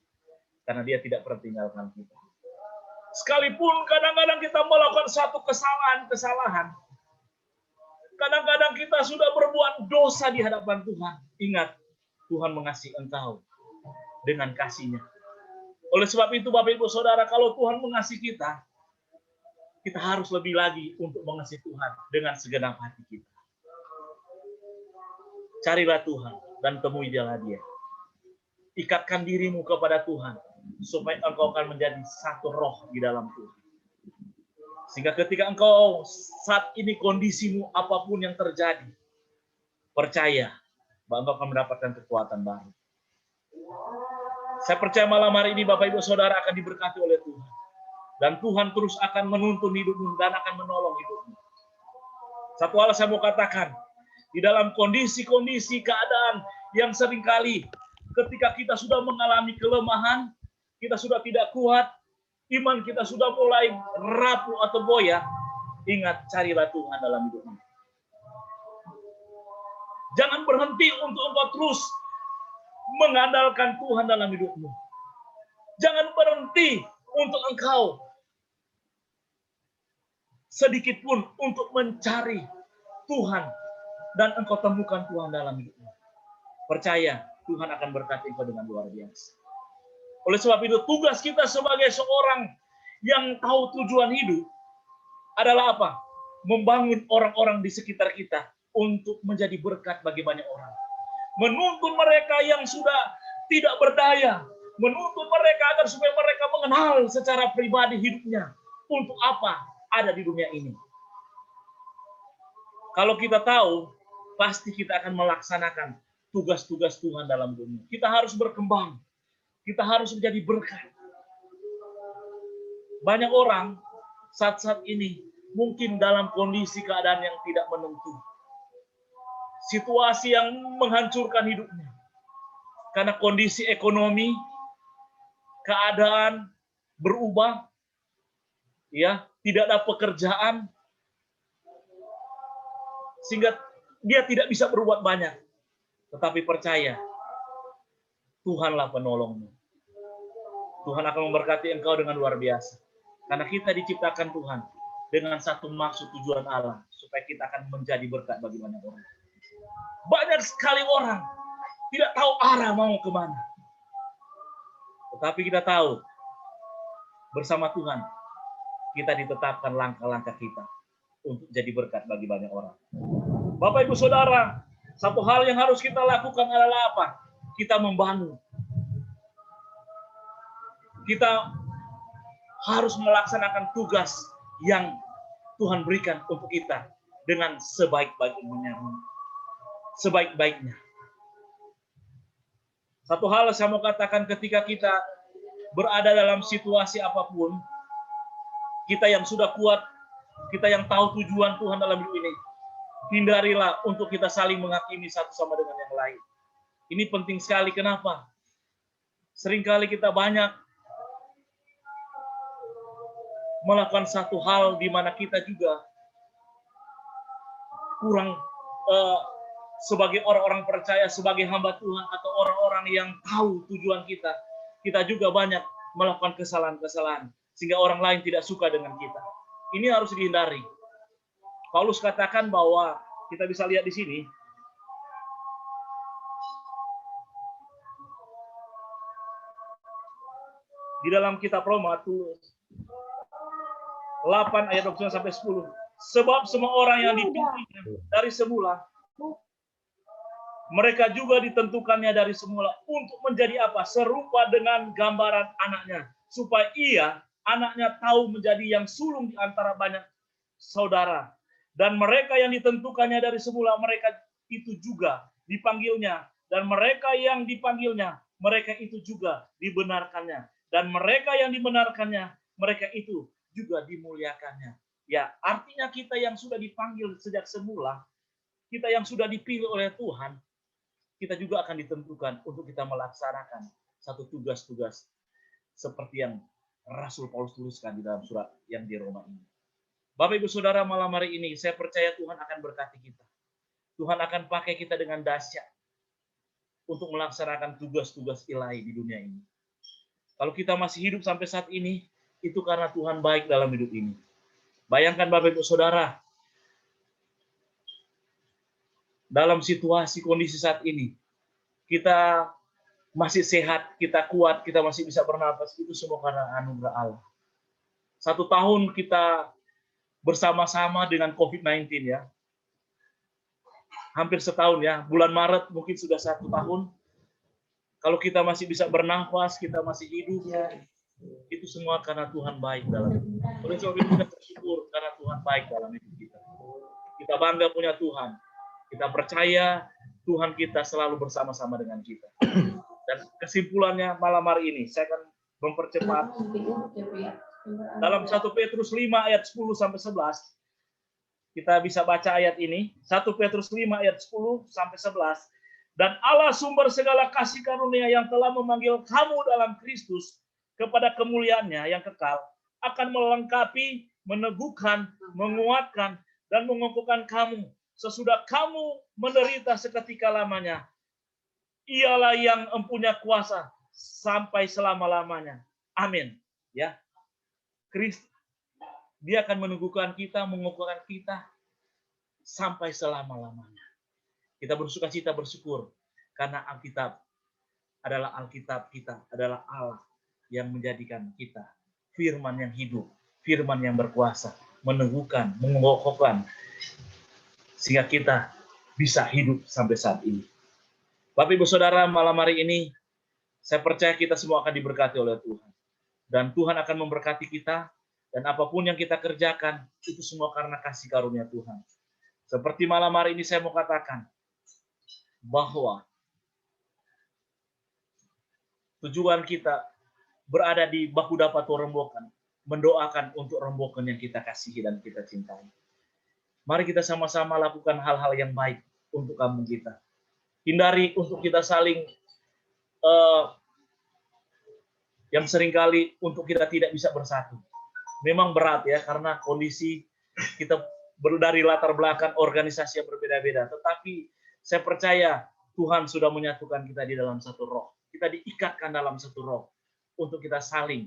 Karena Dia tidak pernah tinggalkan kita. Sekalipun kadang-kadang kita melakukan satu kesalahan. Kadang-kadang kita sudah berbuat dosa di hadapan Tuhan. Ingat, Tuhan mengasihi engkau dengan kasih-Nya. Oleh sebab itu Bapak Ibu Saudara, kalau Tuhan mengasihi kita harus lebih lagi untuk mengasihi Tuhan dengan segenap hati kita. Carilah Tuhan dan temui jalan Dia. ikatkan dirimu kepada Tuhan, supaya engkau akan menjadi satu roh di dalam Tuhan. Sehingga ketika engkau saat ini kondisimu apapun yang terjadi, percaya bahwa engkau akan mendapatkan kekuatan baru. Saya percaya malam hari ini Bapak Ibu Saudara akan diberkati oleh Tuhan. Dan Tuhan terus akan menuntun hidupmu dan akan menolong hidupmu. Satu hal saya mau katakan, di dalam kondisi-kondisi keadaan yang seringkali ketika kita sudah mengalami kelemahan, kita sudah tidak kuat, iman kita sudah mulai rapuh atau goyah, ingat, carilah Tuhan dalam hidupmu. Jangan berhenti untuk engkau terus mengandalkan Tuhan dalam hidupmu. Jangan berhenti untuk engkau sedikit pun untuk mencari Tuhan dan engkau temukan Tuhan dalam hidupmu. Percaya, Tuhan akan berkati engkau dengan luar biasa. Oleh sebab itu, tugas kita sebagai seorang yang tahu tujuan hidup adalah apa? Membangun orang-orang di sekitar kita untuk menjadi berkat bagi banyak orang. Menuntun mereka yang sudah tidak berdaya, menuntun mereka agar supaya mereka mengenal secara pribadi hidupnya untuk apa ada di dunia ini. Kalau kita tahu, pasti kita akan melaksanakan tugas-tugas Tuhan dalam dunia. Kita harus berkembang, kita harus menjadi berkat. Banyak orang saat-saat ini mungkin dalam kondisi keadaan yang tidak menentu. Situasi yang menghancurkan hidupnya. Karena kondisi ekonomi, keadaan berubah, ya, tidak ada pekerjaan, sehingga dia tidak bisa berbuat banyak. Tetapi percaya, Tuhanlah penolongmu. Tuhan akan memberkati engkau dengan luar biasa. Karena kita diciptakan Tuhan dengan satu maksud tujuan Allah, supaya kita akan menjadi berkat bagi banyak orang. Banyak sekali orang tidak tahu arah mau kemana. Tetapi kita tahu, bersama Tuhan, kita ditetapkan langkah-langkah kita untuk jadi berkat bagi banyak orang. Bapak Ibu Saudara, satu hal yang harus kita lakukan adalah apa? Kita membangun. Kita harus melaksanakan tugas yang Tuhan berikan untuk kita dengan sebaik-baiknya. Satu hal saya mau katakan, ketika kita berada dalam situasi apapun, kita yang sudah kuat, kita yang tahu tujuan Tuhan dalam hidup ini, hindarilah untuk kita saling menghakimi satu sama dengan yang lain. Ini penting sekali. Kenapa? Seringkali kita banyak melakukan satu hal di mana kita juga kurang sebagai orang-orang percaya, sebagai hamba Tuhan atau orang-orang yang tahu tujuan kita, kita juga banyak melakukan kesalahan-kesalahan sehingga orang lain tidak suka dengan kita. Ini harus dihindari. Paulus katakan bahwa kita bisa lihat di sini, di dalam kitab Roma 8 ayat 29 sampai 10. Sebab semua orang yang dipilih dari semula, mereka juga ditentukannya dari semula untuk menjadi apa? Serupa dengan gambaran anaknya, supaya anaknya tahu menjadi yang sulung di antara banyak saudara. Dan mereka yang ditentukannya dari semula, mereka itu juga dipanggilnya. Dan mereka yang dipanggilnya, mereka itu juga dibenarkannya. Dan mereka yang dibenarkannya, mereka itu juga dimuliakannya. Ya, artinya kita yang sudah dipanggil sejak semula, kita yang sudah dipilih oleh Tuhan, kita juga akan ditentukan untuk kita melaksanakan satu tugas-tugas seperti yang Rasul Paulus tuliskan di dalam surat yang di Roma ini. Bapak Ibu Saudara, malam hari ini saya percaya Tuhan akan berkati kita. Tuhan akan pakai kita dengan dahsyat untuk melaksanakan tugas-tugas ilahi di dunia ini. Kalau kita masih hidup sampai saat ini, itu karena Tuhan baik dalam hidup ini. Bayangkan Bapak Ibu Saudara, dalam situasi kondisi saat ini, kita masih sehat, kita kuat, kita masih bisa bernapas, itu semua karena anugerah Allah. 1 tahun kita bersama-sama dengan COVID-19 ya. Hampir setahun ya, bulan Maret mungkin sudah 1 tahun. Kalau kita masih bisa bernafas, kita masih hidup, itu semua karena Tuhan baik dalam hidup. Oleh sebab itu kita bersyukur karena Tuhan baik dalam hidup kita. Kita bangga punya Tuhan. Kita percaya Tuhan kita selalu bersama-sama dengan kita. Dan kesimpulannya malam hari ini, saya akan mempercepat. Dalam 1 Petrus 5 ayat 10 sampai 11, kita bisa baca ayat ini. 1 Petrus 5 ayat 10 sampai 11. Dan Allah sumber segala kasih karunia yang telah memanggil kamu dalam Kristus kepada kemuliaannya yang kekal, akan melengkapi, meneguhkan, menguatkan, dan mengokohkan kamu sesudah kamu menderita seketika lamanya. Ialah yang mempunyai kuasa sampai selama-lamanya. Amin. Ya, Kristus, Dia akan meneguhkan kita, mengokohkan kita sampai selama-lamanya. Kita bersukacita, bersyukur karena Alkitab adalah Alkitab kita, adalah Allah yang menjadikan kita firman yang hidup, firman yang berkuasa, meneguhkan, mengokohkan, sehingga kita bisa hidup sampai saat ini. Bapak Ibu Saudara, malam hari ini saya percaya kita semua akan diberkati oleh Tuhan. Dan Tuhan akan memberkati kita, dan apapun yang kita kerjakan, itu semua karena kasih karunia Tuhan. Seperti malam hari ini saya mau katakan, bahwa tujuan kita berada di bahu dapat Rembokan, mendoakan untuk Rembokan yang kita kasihi dan kita cintai. Mari kita sama-sama lakukan hal-hal yang baik untuk kampung kita. Hindari untuk kita saling yang seringkali untuk kita tidak bisa bersatu. Memang berat ya, karena kondisi kita dari latar belakang organisasi yang berbeda-beda. Tetapi saya percaya Tuhan sudah menyatukan kita di dalam satu roh. Kita diikatkan dalam satu roh untuk kita saling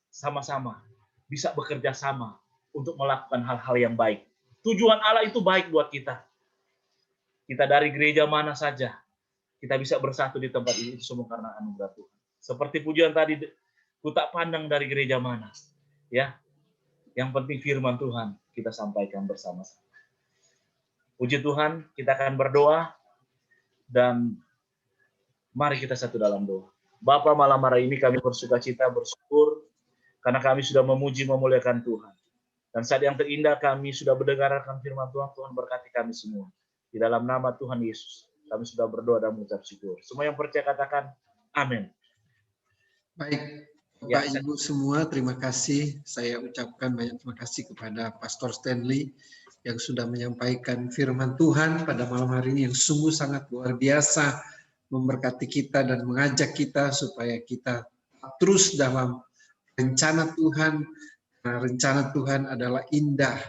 sama-sama bisa bekerja sama untuk melakukan hal-hal yang baik. Tujuan Allah itu baik buat kita. Kita dari gereja mana saja, kita bisa bersatu di tempat ini, itu semua karena anugerah Tuhan. Seperti pujian tadi, ku tak pandang dari gereja mana. Ya, yang penting firman Tuhan kita sampaikan bersama-sama. Puji Tuhan, kita akan berdoa, dan mari kita satu dalam doa. Bapa, malam hari ini kami bersukacita, bersyukur, karena kami sudah memuji, memuliakan Tuhan. Dan saat yang terindah kami sudah mendengarkan firman Tuhan, Tuhan berkati kami semua. Di dalam nama Tuhan Yesus, kami sudah berdoa dan mengucap syukur. Semua yang percaya katakan, amin. Baik, Bapak Ibu semua, terima kasih. Saya ucapkan banyak terima kasih kepada Pastor Stanley yang sudah menyampaikan firman Tuhan pada malam hari ini yang sungguh sangat luar biasa, memberkati kita dan mengajak kita supaya kita terus dalam rencana Tuhan. Nah, rencana Tuhan adalah indah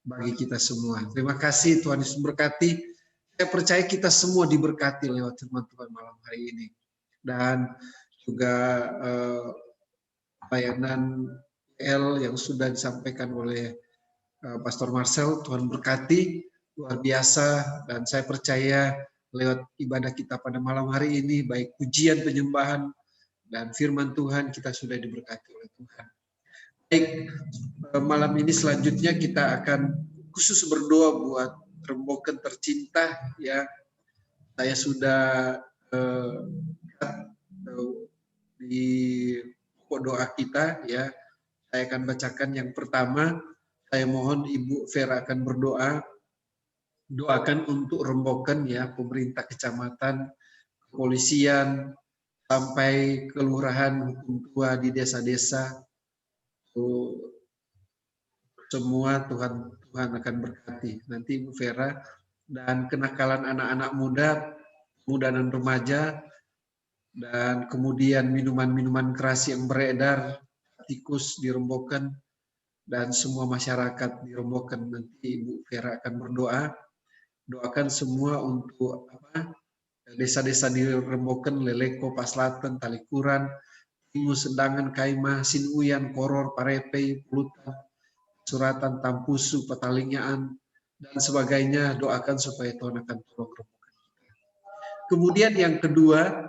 bagi kita semua. Terima kasih, Tuhan Yesus berkati. Saya percaya kita semua diberkati lewat firman Tuhan malam hari ini. Dan juga layanan L yang sudah disampaikan oleh Pastor Marcel, Tuhan berkati, luar biasa. Dan saya percaya lewat ibadah kita pada malam hari ini, baik pujian, penyembahan, dan firman Tuhan, kita sudah diberkati oleh Tuhan. Baik, malam ini selanjutnya kita akan khusus berdoa buat Rembokan tercinta. Ya, saya sudah di doa kita, ya. Saya akan bacakan yang pertama. Saya mohon Ibu Vera akan berdoa. Doakan untuk Rembokan, ya, pemerintah kecamatan, kepolisian, sampai kelurahan, hukum tua di desa-desa. Semua Tuhan akan berkati. Nanti Ibu Vera, dan kenakalan anak-anak muda dan remaja, dan kemudian minuman-minuman keras yang beredar, tikus di Rembokan, dan semua masyarakat di Rembokan. Nanti Ibu Vera akan berdoa. Doakan semua untuk desa-desa di Rembokan, Leleko, Paslatan, Talikuran, Tingus, Sendangan, Kaimah, Sinuyan, Koror, Parepei, Pulutan, Suratan, Tampusu, Petalingaan, dan sebagainya. Doakan supaya Tuhan akan tolong Rembokan. Kemudian yang kedua,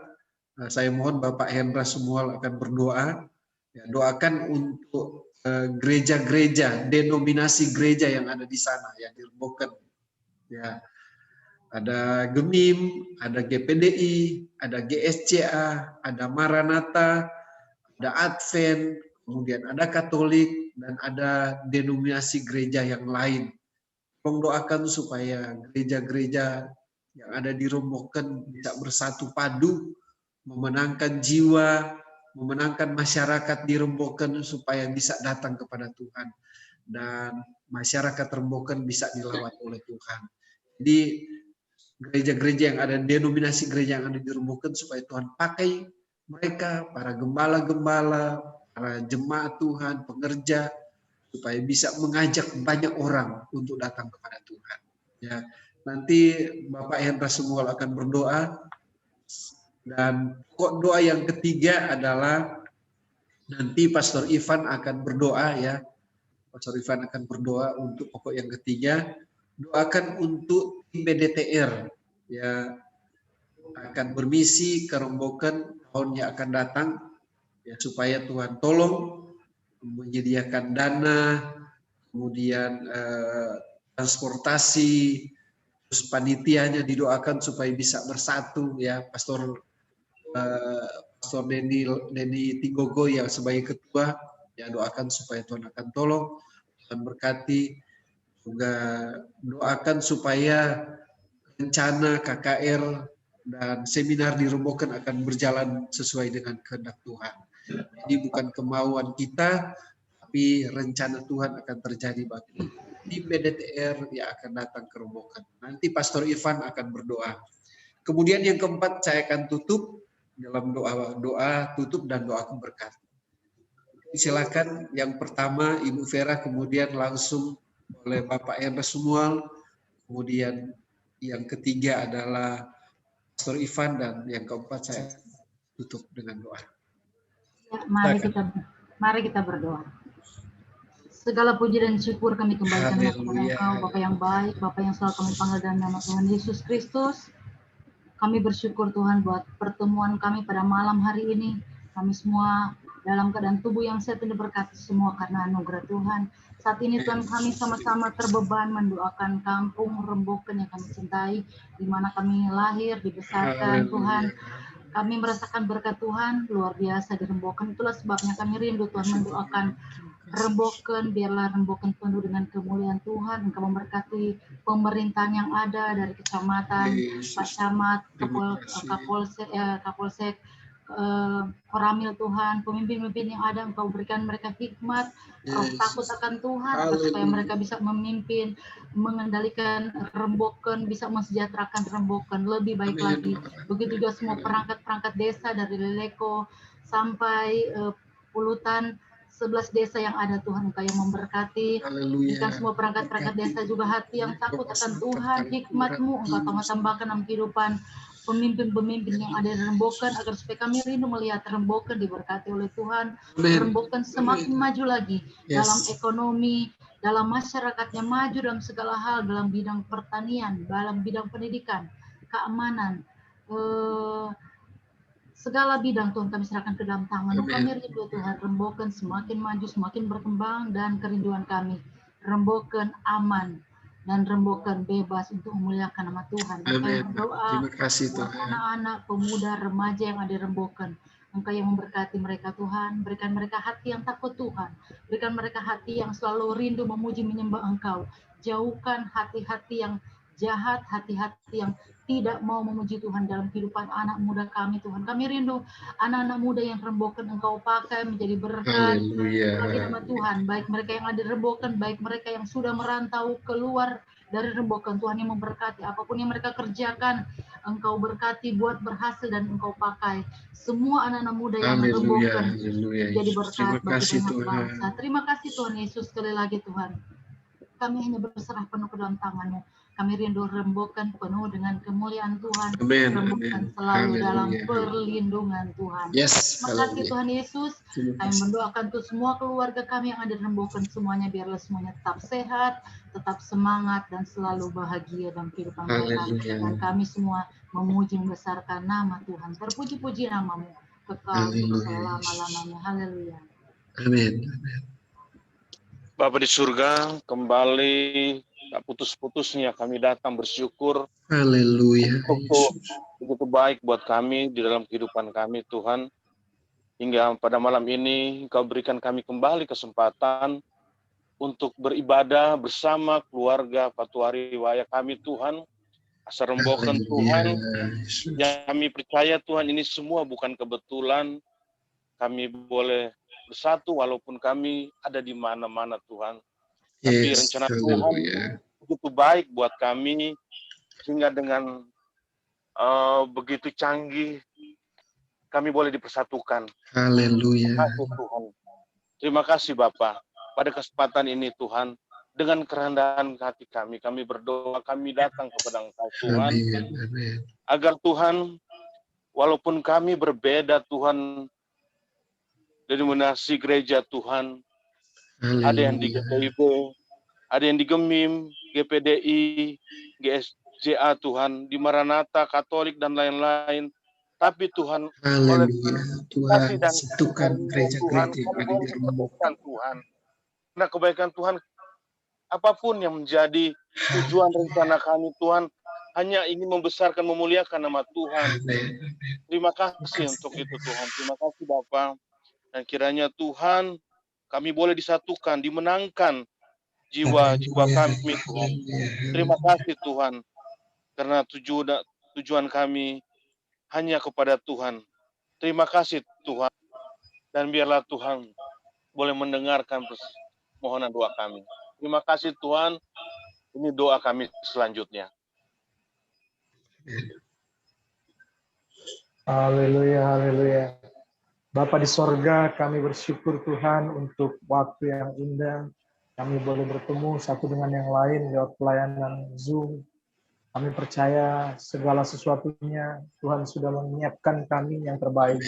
saya mohon Bapak Hendra semua akan berdoa. Ya, doakan untuk gereja-gereja, denominasi gereja yang ada di sana, yang di Rembokan. Ya, ada Gemim, ada GPDI, ada GSCA, ada Maranatha, ada Advent, kemudian ada Katolik, dan ada denominasi gereja yang lain. Tolong doakan supaya gereja-gereja yang ada di Remboken bisa bersatu padu, memenangkan jiwa, memenangkan masyarakat di Remboken supaya bisa datang kepada Tuhan. Dan masyarakat Remboken bisa dilawat oleh Tuhan. Jadi gereja-gereja yang ada, denominasi gereja yang ada di Remboken, supaya Tuhan pakai mereka, para gembala-gembala, para jemaat Tuhan, pengerja, supaya bisa mengajak banyak orang untuk datang kepada Tuhan. Ya, nanti Bapak Hendra Sumual akan berdoa, dan pokok doa yang ketiga adalah nanti Pastor Ivan akan berdoa ya. Pastor Ivan akan berdoa untuk pokok yang ketiga. Doakan untuk tim BDTR ya, akan bermisi ke Remboken tahun yang akan datang ya, supaya Tuhan tolong menyediakan dana, kemudian transportasi, terus panitianya didoakan supaya bisa bersatu ya. Pastor Denny Tigogo yang sebagai ketua ya, doakan supaya Tuhan akan tolong, Tuhan berkati. Juga doakan supaya rencana KKR dan seminar di Remboken akan berjalan sesuai dengan kehendak Tuhan. Jadi bukan kemauan kita, tapi rencana Tuhan akan terjadi bagi tim BDTR yang akan datang ke Remboken. Nanti Pastor Ivan akan berdoa. Kemudian yang keempat saya akan tutup dalam doa tutup dan doa berkat. Silakan yang pertama Ibu Vera, kemudian langsung oleh Bapak Hendra Sumual, kemudian yang ketiga adalah Pastor Ivan, dan yang keempat saya tutup dengan doa. Ya, mari kita berdoa. Segala puji dan syukur kami kembalikan kepada Engkau, Bapa yang baik, Bapa yang selalu kami panggil dalam nama Tuhan Yesus Kristus. Kami bersyukur Tuhan buat pertemuan kami pada malam hari ini. Kami semua dalam keadaan tubuh yang sehat dan diberkati semua karena anugerah Tuhan. Saat ini Tuhan, kami sama-sama terbeban mendoakan kampung Remboken yang kami cintai, di mana kami lahir, dibesarkan Tuhan. Kami merasakan berkat Tuhan luar biasa di Remboken. Itulah sebabnya kami rindu Tuhan mendoakan Remboken, biarlah Remboken penuh dengan kemuliaan Tuhan. Engkau memberkati pemerintahan yang ada dari kecamatan, Pak Camat, Kapolsek, Koramil Tuhan, pemimpin-pemimpin yang ada, Engkau berikan mereka hikmat, roh takut akan Tuhan, supaya mereka bisa memimpin, mengendalikan Remboken, bisa mensejahterakan Remboken lebih baik lagi. Begitu juga semua perangkat-perangkat desa dari Leleko sampai Pulutan, 11 desa yang ada Tuhan, Engkau yang memberkati. Berikan semua perangkat-perangkat desa juga hati yang takut akan Tuhan, hikmat-Mu Engkau tambahkan dalam kehidupan pemimpin-pemimpin yang ada di Remboken, agar supaya kami rindu melihat Remboken diberkati oleh Tuhan, Remboken semakin maju lagi dalam ekonomi, dalam masyarakatnya, maju dalam segala hal, dalam bidang pertanian, dalam bidang pendidikan, keamanan, segala bidang Tuhan kami serahkan ke dalam tangan. Kami rindu Tuhan, Remboken semakin maju, semakin berkembang, dan kerinduan kami Remboken aman dan Remboken bebas untuk memuliakan nama Tuhan. Kami berdoa buat anak-anak, pemuda, remaja yang ada di Remboken. Engkau yang memberkati mereka Tuhan, berikan mereka hati yang takut Tuhan, berikan mereka hati yang selalu rindu memuji menyembah Engkau. Jauhkan hati-hati yang jahat, hati-hati yang tidak mau memuji Tuhan dalam kehidupan anak muda kami Tuhan. Kami rindu anak-anak muda yang Remboken Engkau pakai menjadi berkat bagi nama Tuhan. Baik mereka yang ada di Remboken, baik mereka yang sudah merantau keluar dari Remboken, Tuhan yang memberkati. Apapun yang mereka kerjakan, Engkau berkati, buat berhasil, dan Engkau pakai. Semua anak-anak muda yang ada di Remboken jadi berkat bagi banyak bangsa. Terima kasih Tuhan Yesus, sekali lagi Tuhan. Kami hanya berserah penuh ke dalam tangan-Mu. Kami rindu Remboken penuh dengan kemuliaan Tuhan. Remboken selalu dalam perlindungan Tuhan. Terima kasih Tuhan Yesus. Kami mendoakan untuk semua keluarga kami yang ada di Remboken semuanya, biarlah semuanya tetap sehat, tetap semangat, dan selalu bahagia dalam kehidupan mereka. Dan kami semua memuji membesarkan nama Tuhan. Terpuji-puji nama-Mu kekal selama-lamanya. Haleluya. Amin. Bapa di surga, kembali tak putus-putusnya kami datang bersyukur. Haleluya. Begitu baik buat kami di dalam kehidupan kami, Tuhan. Hingga pada malam ini Engkau berikan kami kembali kesempatan untuk beribadah bersama keluarga Patuari Waya kami, Tuhan. Asa rembokan Tuhan, yang kami percaya Tuhan ini semua bukan kebetulan. Kami boleh bersatu walaupun kami ada di mana-mana, Tuhan. Tapi rencana Tuhan begitu baik buat kami, sehingga dengan begitu canggih kami boleh dipersatukan. Haleluya. Terima kasih Bapa. Pada kesempatan ini Tuhan, dengan kerendahan hati kami berdoa, kami datang kepada Engkau Tuhan. Amin. Agar Tuhan, walaupun kami berbeda Tuhan, denominasi gereja Tuhan, Haleluya. ada yang di GPIB, ada yang di Gemim, GPDI, GSJA Tuhan, di Maranatha, Katolik dan lain-lain. Tapi Tuhan, oleh Tuhan satukan gereja-gereja yang ada di Tuhan, karena kebaikan Tuhan, apapun yang menjadi tujuan rencana kami Tuhan, hanya ingin membesarkan, memuliakan nama Tuhan. Terima kasih untuk itu Tuhan. Terima kasih Bapa. Dan kiranya Tuhan, kami boleh disatukan, dimenangkan jiwa-jiwa kami Tuhan. Terima kasih Tuhan. Karena tujuan kami hanya kepada Tuhan. Terima kasih Tuhan. Dan biarlah Tuhan boleh mendengarkan permohonan doa kami. Terima kasih Tuhan. Ini doa kami selanjutnya. Haleluya, haleluya. Bapa di sorga, kami bersyukur Tuhan untuk waktu yang indah. Kami boleh bertemu satu dengan yang lain lewat pelayanan Zoom. Kami percaya segala sesuatunya Tuhan sudah menyiapkan kami yang terbaik.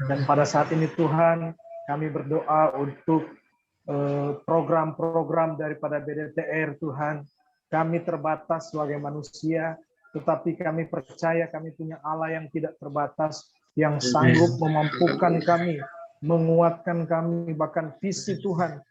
Dan pada saat ini Tuhan, kami berdoa untuk program-program daripada BDTR Tuhan. Kami terbatas sebagai manusia, tetapi kami percaya kami punya Allah yang tidak terbatas, yang sanggup memampukan kami, menguatkan kami, bahkan visi Tuhan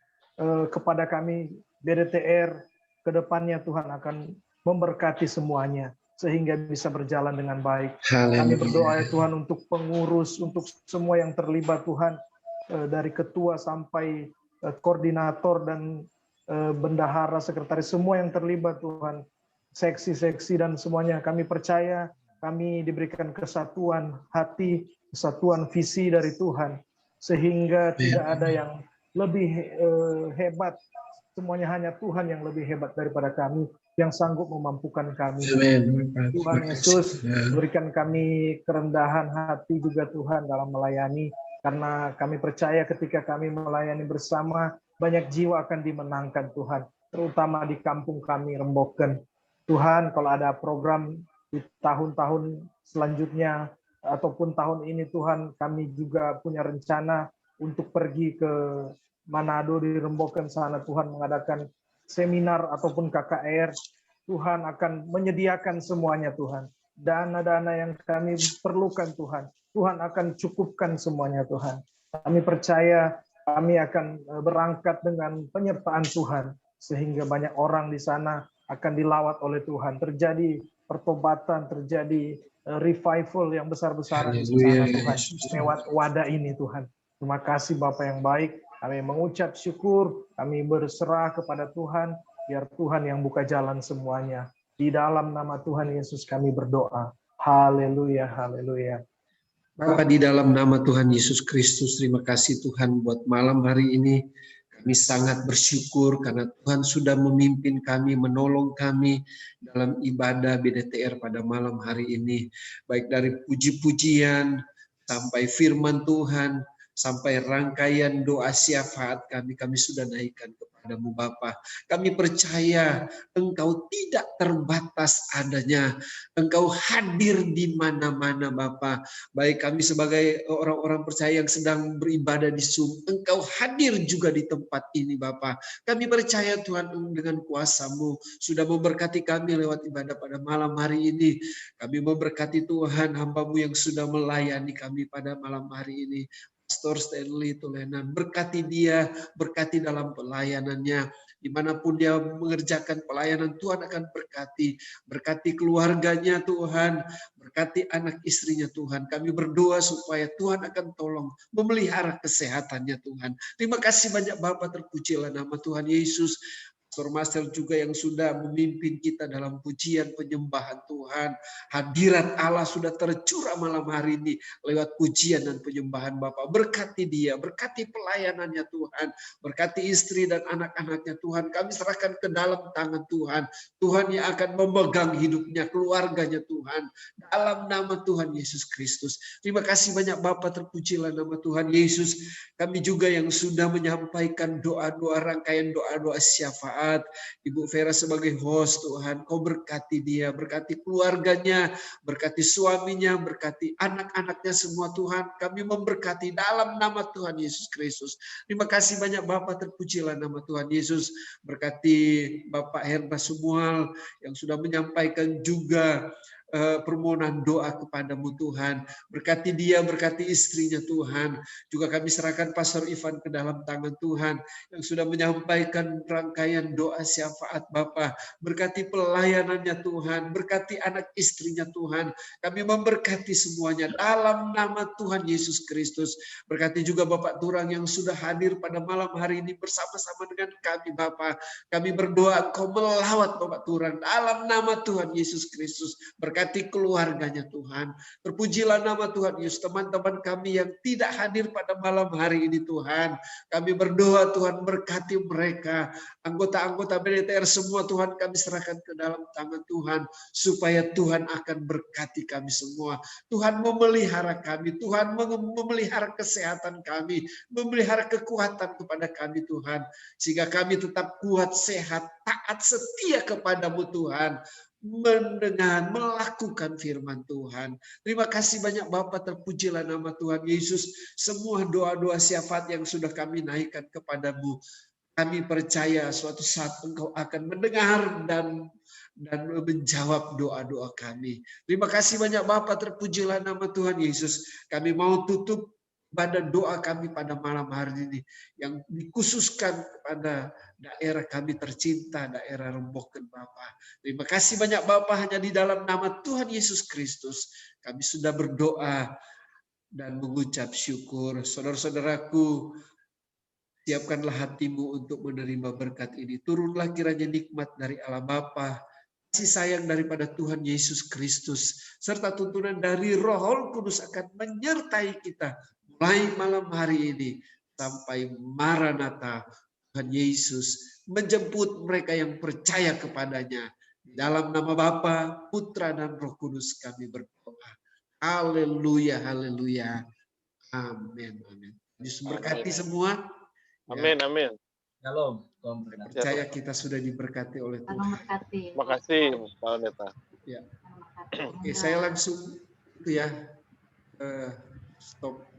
kepada kami BDTR ke depannya Tuhan akan memberkati semuanya sehingga bisa berjalan dengan baik. Kami berdoa ya Tuhan untuk pengurus, untuk semua yang terlibat Tuhan, dari ketua sampai koordinator dan bendahara, sekretaris, semua yang terlibat Tuhan, seksi-seksi dan semuanya. Kami percaya kami diberikan kesatuan hati, kesatuan visi dari Tuhan, sehingga tidak ada yang lebih hebat. Semuanya hanya Tuhan yang lebih hebat daripada kami, yang sanggup memampukan kami. Tuhan Yesus, berikan kami kerendahan hati juga Tuhan dalam melayani, karena kami percaya ketika kami melayani bersama, banyak jiwa akan dimenangkan Tuhan, terutama di kampung kami Remboken. Tuhan, kalau ada program di tahun-tahun selanjutnya, ataupun tahun ini Tuhan, kami juga punya rencana untuk pergi ke Manado di Remboken sana, Tuhan mengadakan seminar ataupun KKR. Tuhan akan menyediakan semuanya Tuhan. Dana-dana yang kami perlukan Tuhan, Tuhan akan cukupkan semuanya Tuhan. Kami percaya kami akan berangkat dengan penyertaan Tuhan, sehingga banyak orang di sana akan dilawat oleh Tuhan. Terjadi pertobatan, terjadi revival yang besar-besaran di sana Tuhan, lewat wadah ini Tuhan. Terima kasih Bapa yang baik. Kami mengucap syukur, kami berserah kepada Tuhan, biar Tuhan yang buka jalan semuanya. Di dalam nama Tuhan Yesus kami berdoa. Haleluya, haleluya. Bapa, di dalam nama Tuhan Yesus Kristus, terima kasih Tuhan buat malam hari ini. Kami sangat bersyukur karena Tuhan sudah memimpin kami, menolong kami dalam ibadah BDTR pada malam hari ini. Baik dari puji-pujian sampai firman Tuhan, sampai rangkaian doa syafaat kami sudah naikkan kepadamu Bapa. Kami percaya Engkau tidak terbatas adanya. Engkau hadir di mana-mana Bapa. Baik kami sebagai orang-orang percaya yang sedang beribadah di Zoom, Engkau hadir juga di tempat ini Bapa. Kami percaya Tuhan dengan kuasa-Mu sudah memberkati kami lewat ibadah pada malam hari ini. Kami memberkati Tuhan hamba-Mu yang sudah melayani kami pada malam hari ini. Pastor Stanley Tulenan. Berkati dia, berkati dalam pelayanannya. Dimanapun dia mengerjakan pelayanan, Tuhan akan berkati. Berkati keluarganya Tuhan, berkati anak istrinya Tuhan. Kami berdoa supaya Tuhan akan tolong memelihara kesehatannya Tuhan. Terima kasih banyak Bapak, terpujilah nama Tuhan Yesus. Pastor Marcel juga yang sudah memimpin kita dalam pujian penyembahan Tuhan. Hadirat Allah sudah tercurah malam hari ini lewat pujian dan penyembahan Bapak. Berkati dia, berkati pelayanannya Tuhan. Berkati istri dan anak-anaknya Tuhan. Kami serahkan ke dalam tangan Tuhan. Tuhan yang akan memegang hidupnya, keluarganya Tuhan. Dalam nama Tuhan Yesus Kristus. Terima kasih banyak Bapak, terpujilah nama Tuhan Yesus. Kami juga yang sudah menyampaikan doa-doa, rangkaian doa-doa syafaat. Ibu Vera sebagai host Tuhan, Kau berkati dia, berkati keluarganya, berkati suaminya, berkati anak-anaknya semua Tuhan. Kami memberkati dalam nama Tuhan Yesus Kristus. Terima kasih banyak Bapak, terpujilah nama Tuhan Yesus. Berkati Bapak Herba Sumual yang sudah menyampaikan juga permohonan doa kepadamu Tuhan. Berkati dia, berkati istrinya Tuhan. Juga kami serahkan Pastor Ivan ke dalam tangan Tuhan yang sudah menyampaikan rangkaian doa syafaat Bapa. Berkati pelayanannya Tuhan, berkati anak istrinya Tuhan. Kami memberkati semuanya dalam nama Tuhan Yesus Kristus. Berkati juga Bapak Turang yang sudah hadir pada malam hari ini bersama-sama dengan kami Bapa. Kami berdoa Engkau melawat Bapak Turang dalam nama Tuhan Yesus Kristus. Berkati keluarganya Tuhan. Terpujilah nama Tuhan Yesus. Teman-teman kami yang tidak hadir pada malam hari ini Tuhan. Kami berdoa Tuhan berkati mereka. Anggota-anggota BDTR semua Tuhan kami serahkan ke dalam tangan Tuhan. Supaya Tuhan akan berkati kami semua. Tuhan memelihara kami. Tuhan memelihara kesehatan kami. Memelihara kekuatan kepada kami Tuhan. Sehingga kami tetap kuat, sehat, taat, setia kepadamu Tuhan. Mendengar, melakukan firman Tuhan. Terima kasih banyak Bapak, terpujilah nama Tuhan Yesus. Semua doa-doa syafaat yang sudah kami naikkan kepadamu, kami percaya suatu saat Engkau akan mendengar dan menjawab doa-doa kami. Terima kasih banyak Bapak, terpujilah nama Tuhan Yesus. Kami mau tutup pada doa kami pada malam hari ini yang dikhususkan kepada daerah kami tercinta, daerah Remboken Bapak. Terima kasih banyak Bapak, hanya di dalam nama Tuhan Yesus Kristus kami sudah berdoa dan mengucap syukur. Saudara-saudaraku, siapkanlah hatimu untuk menerima berkat ini. Turunlah kiranya nikmat dari Allah Bapa, kasih sayang daripada Tuhan Yesus Kristus, serta tuntunan dari Roh Kudus akan menyertai kita mulai malam hari ini sampai Maranatha. Tuhan Yesus menjemput mereka yang percaya kepadanya. Dalam nama Bapa, Putra dan Roh Kudus kami berdoa. Haleluya, haleluya. Amin, amin. Yesus berkati semua. Amin, amin. Shalom. Tuhan berkati. Percaya kita sudah diberkati oleh Tuhan Tuhan. memberkati. Terima kasih, Pak Neta. Ya. Oke, saya langsung itu ya stop